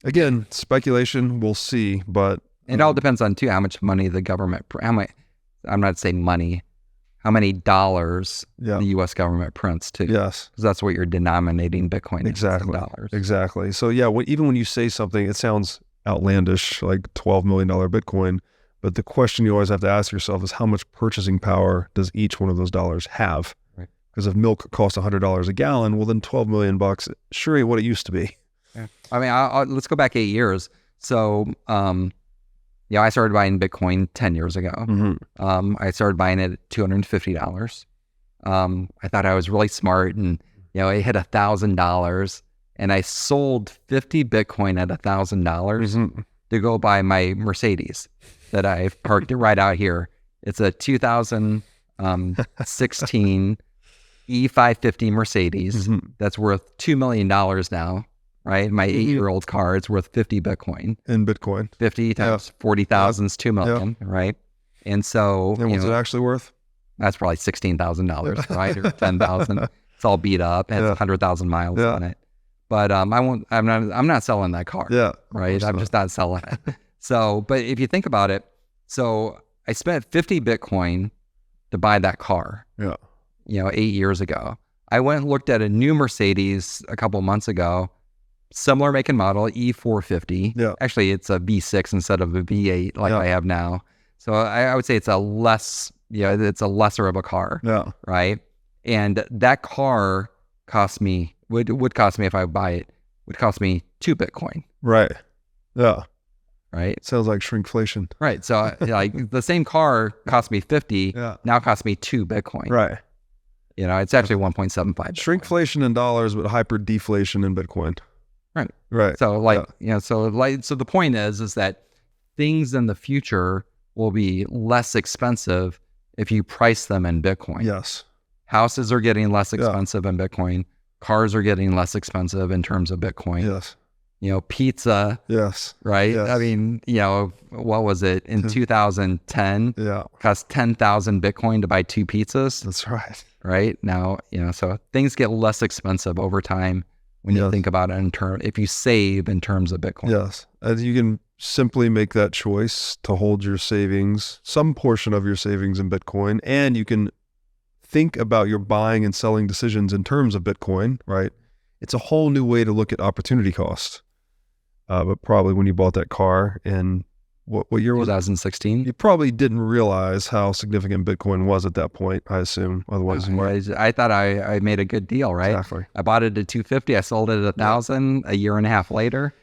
again, speculation, we'll see, but it all depends on too how much money the government, I'm not saying money, how many dollars the U.S. government prints too. Yes. Because that's what you're denominating Bitcoin exactly. in dollars. Exactly. So even when you say something, it sounds outlandish, like $12 million Bitcoin, but the question you always have to ask yourself is how much purchasing power does each one of those dollars have? Right. Because if milk costs $100 a gallon, well then $12 million sure ain't what it used to be. Yeah. I mean, let's go back 8 years. So, I started buying Bitcoin 10 years ago. I started buying it at $250. I thought I was really smart and, it hit $1,000 and I sold 50 Bitcoin at $1,000 to go buy my Mercedes that I parked right out here. It's a 2016 E550 Mercedes that's worth $2 million now. Right? My 8-year-old car is worth 50 Bitcoin. In Bitcoin. 50 times 40,000 is 2 million, right? And so, and what's it actually worth? That's probably $16,000, right? Or 10,000. It's all beat up. It has 100,000 miles on it. But I'm not selling that car. Yeah. Right? I'm just not selling it. So, but if you think about it, so I spent 50 Bitcoin to buy that car. Yeah. 8 years ago. I went and looked at a new Mercedes a couple months ago. Similar make and model, E450. Yeah. Actually, it's a V6 instead of a V8 like I have now. So I would say it's a lesser of a car. Yeah. Right. And that car cost me, would cost me if I buy it, would cost me 2 Bitcoin. Right. Yeah. Right. Sounds like shrinkflation. Right. So like the same car cost me 50, now cost me 2 Bitcoin. Right. It's actually 1.75. Shrinkflation in dollars, but hyper deflation in Bitcoin. Right. Right. So so the point is that things in the future will be less expensive if you price them in Bitcoin. Yes. Houses are getting less expensive in Bitcoin. Cars are getting less expensive in terms of Bitcoin. Yes. Pizza. Yes. Right. Yes. I mean, what was it in 2010? Yeah. Cost 10,000 Bitcoin to buy 2 pizzas. That's right. Right now, so things get less expensive over time. When you think about it if you save in terms of Bitcoin. Yes. And you can simply make that choice to hold your savings, some portion of your savings in Bitcoin, and you can think about your buying and selling decisions in terms of Bitcoin, right? It's a whole new way to look at opportunity cost. But probably when you bought that car in what year was it? 2016. You probably didn't realize how significant Bitcoin was at that point, I assume. Otherwise, I thought I made a good deal, right? Exactly. I bought it at 250. I sold it at 1,000 a year and a half later,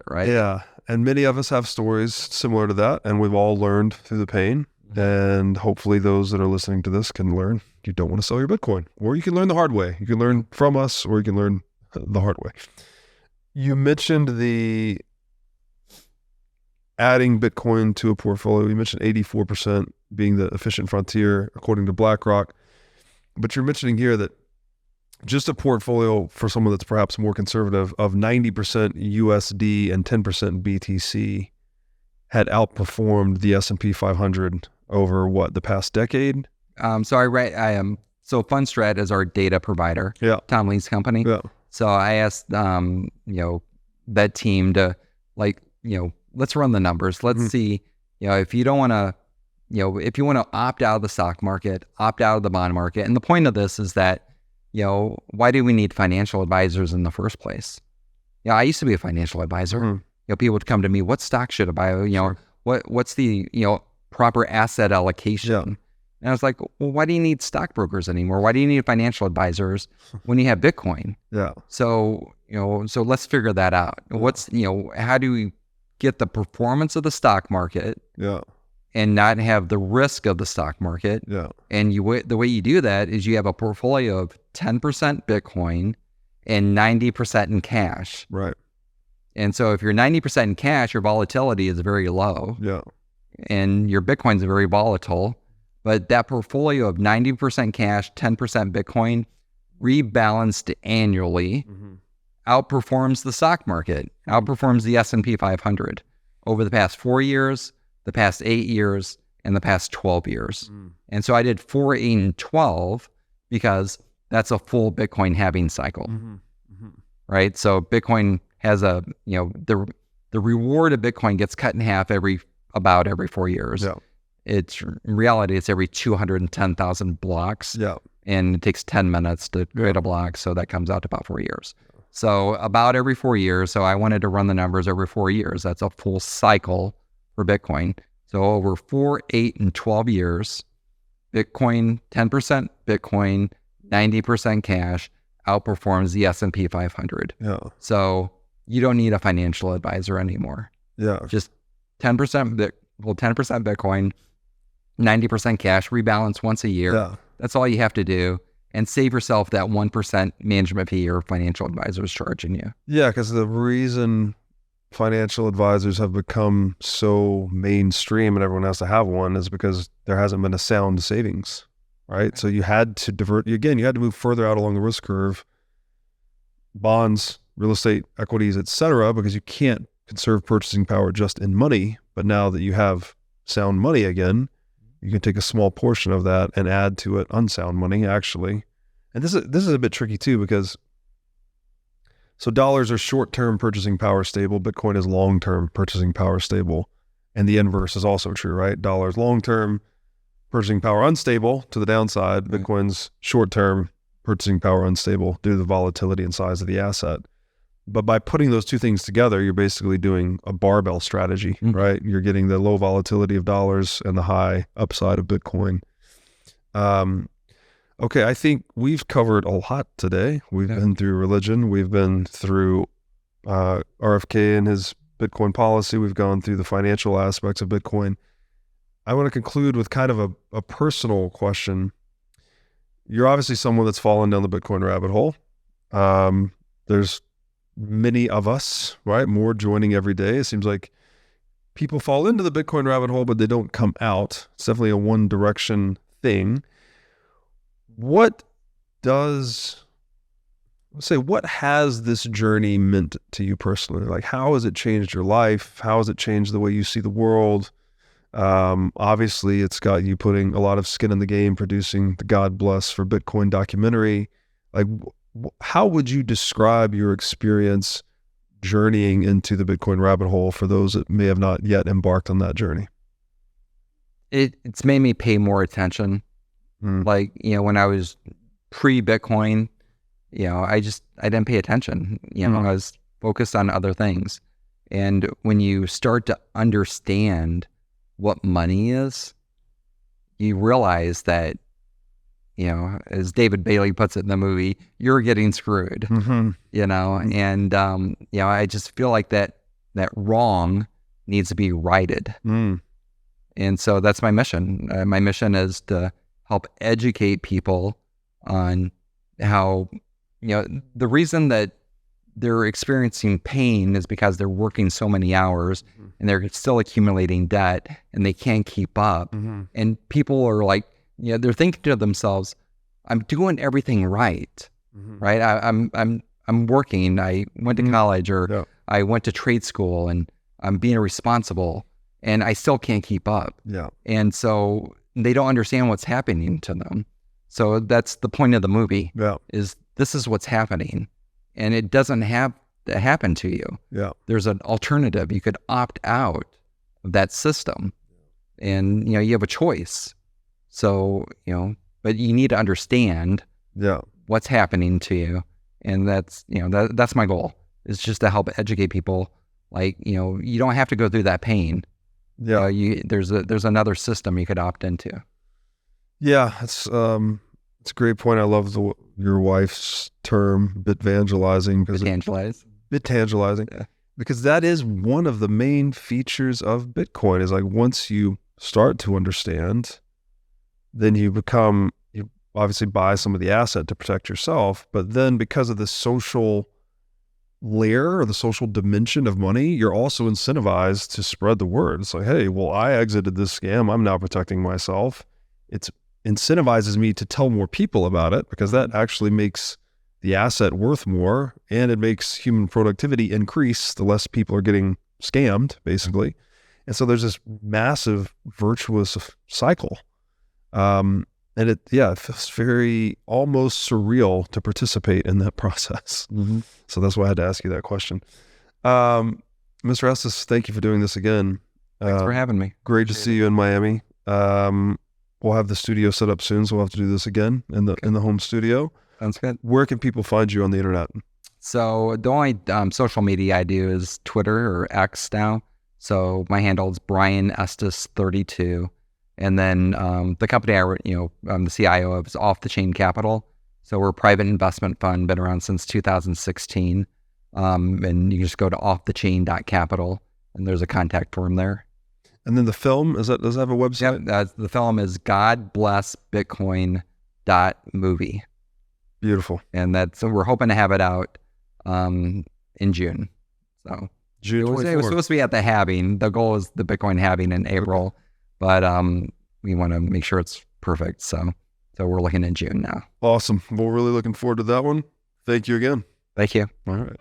right? Yeah. And many of us have stories similar to that, and we've all learned through the pain. And hopefully those that are listening to this can learn. you don't want to sell your Bitcoin, or you can learn the hard way. You can learn from us, or you can learn the hard way. You mentioned the adding Bitcoin to a portfolio. You mentioned 84% being the efficient frontier according to BlackRock, but you're mentioning here that just a portfolio for someone that's perhaps more conservative of 90% USD and 10% BTC had outperformed the S&P 500 over the past decade? So so Fundstrat is our data provider. Yeah. Tom Lee's company. Yeah. So I asked, that team to let's run the numbers. Let's see, if you don't want to, if you want to opt out of the stock market, opt out of the bond market. And the point of this is that, why do we need financial advisors in the first place? I used to be a financial advisor. People would come to me, what stock should I buy? Sure. What's the, proper asset allocation? Yeah. And I was like, well, why do you need stockbrokers anymore? Why do you need financial advisors when you have Bitcoin? Yeah. So, so let's figure that out. What's, how do we get the performance of the stock market Yeah. and not have the risk of the stock market? Yeah. And the way you do that is you have a portfolio of 10% Bitcoin and 90% in cash. Right. And so if you're 90% in cash, your volatility is very low. Yeah. And your Bitcoin's very volatile. But that portfolio of 90% cash, 10% Bitcoin, rebalanced annually, outperforms the stock market, outperforms the S&P 500 over the past 4 years, the past 8 years, and the past 12 years. And so I did 4, 8, and 12 because that's a full Bitcoin halving cycle, right? So Bitcoin has the reward of Bitcoin gets cut in half about every 4 years. Yeah. In reality, it's every 210,000 blocks. Yeah. And it takes 10 minutes to create a block. So that comes out to about 4 years. So about every 4 years. So I wanted to run the numbers every 4 years. That's a full cycle for Bitcoin. So over 4, 8, and 12 years, Bitcoin, 10% Bitcoin, 90% cash outperforms the S&P 500. Yeah. So you don't need a financial advisor anymore. Yeah. Just 10% Bitcoin, 90% cash, rebalance once a year. Yeah. That's all you have to do, and save yourself that 1% management fee your financial advisor is charging you. Yeah, because the reason financial advisors have become so mainstream and everyone has to have one is because there hasn't been a sound savings, right? So you had to you had to move further out along the risk curve, bonds, real estate, equities, etc., because you can't conserve purchasing power just in money. But now that you have sound money again, you can take a small portion of that and add to it unsound money, actually. And this is a bit tricky too, because so dollars are short-term purchasing power stable, Bitcoin is long-term purchasing power stable, and the inverse is also true, right? Dollars long-term purchasing power unstable to the downside, Right. Bitcoin's short-term purchasing power unstable due to the volatility and size of the asset. But by putting those two things together, you're basically doing a barbell strategy, right? You're getting the low volatility of dollars and the high upside of Bitcoin. Okay, I think we've covered a lot today. We've been through religion. We've been through RFK and his Bitcoin policy. We've gone through the financial aspects of Bitcoin. I want to conclude with kind of a personal question. You're obviously someone that's fallen down the Bitcoin rabbit hole. There's many of us, right? More joining every day. It seems like people fall into the Bitcoin rabbit hole, but they don't come out. It's definitely a one direction thing. What has this journey meant to you personally? Like, how has it changed your life? How has it changed the way you see the world? Obviously it's got you putting a lot of skin in the game, producing the God Bless for Bitcoin documentary. Like, how would you describe your experience journeying into the Bitcoin rabbit hole for those that may have not yet embarked on that journey? It's made me pay more attention. Like, when I was pre-Bitcoin, I didn't pay attention. I was focused on other things. And when you start to understand what money is, you realize that, as David Bailey puts it in the movie, you're getting screwed, and, I just feel like that wrong needs to be righted. And so that's my mission. My mission is to help educate people on how, the reason that they're experiencing pain is because they're working so many hours and they're still accumulating debt and they can't keep up. And people are like, they're thinking to themselves, I'm doing everything right, right? I'm working. I went to college or I went to trade school and I'm being responsible and I still can't keep up. And so they don't understand what's happening to them. So that's the point of the movie is this is what's happening. And it doesn't have to happen to you. There's an alternative. You could opt out of that system and, you have a choice. So, but you need to understand what's happening to you. And that's, that's my goal, is just to help educate people. Like, you don't have to go through that pain. There's another system you could opt into. It's a great point. I love your wife's term, bitvangelizing. Bitvangelizing. Because that is one of the main features of Bitcoin, is like once you start to understand, then you obviously buy some of the asset to protect yourself. But then because of the social layer or the social dimension of money, you're also incentivized to spread the word. It's like, hey, well, I exited this scam. I'm now protecting myself. It incentivizes me to tell more people about it, because that actually makes the asset worth more, and it makes human productivity increase the less people are getting scammed, basically. And so there's this massive virtuous cycle. And it feels very almost surreal to participate in that process. So that's why I had to ask you that question. Mr. Estes, thank you for doing this again. Thanks for having me. Great to see you in Miami. We'll have the studio set up soon, so we'll have to do this again in the home studio. Sounds good. Where can people find you on the internet? So the only social media I do is Twitter or X now. So my handle is Brian Estes 32. And then the company I'm the CIO of is Off the Chain Capital. So we're a private investment fund, been around since 2016. And you can just go to offthechain.capital and there's a contact form there. And then the film, does it have a website? The film is godblessbitcoin.movie. Beautiful. And we're hoping to have it out in June. So June 24th. It was supposed to be at the halving. The goal is the Bitcoin halving in April, but we want to make sure it's perfect. So we're looking at June now. Awesome. Well, really looking forward to that one. Thank you again. Thank you. All right.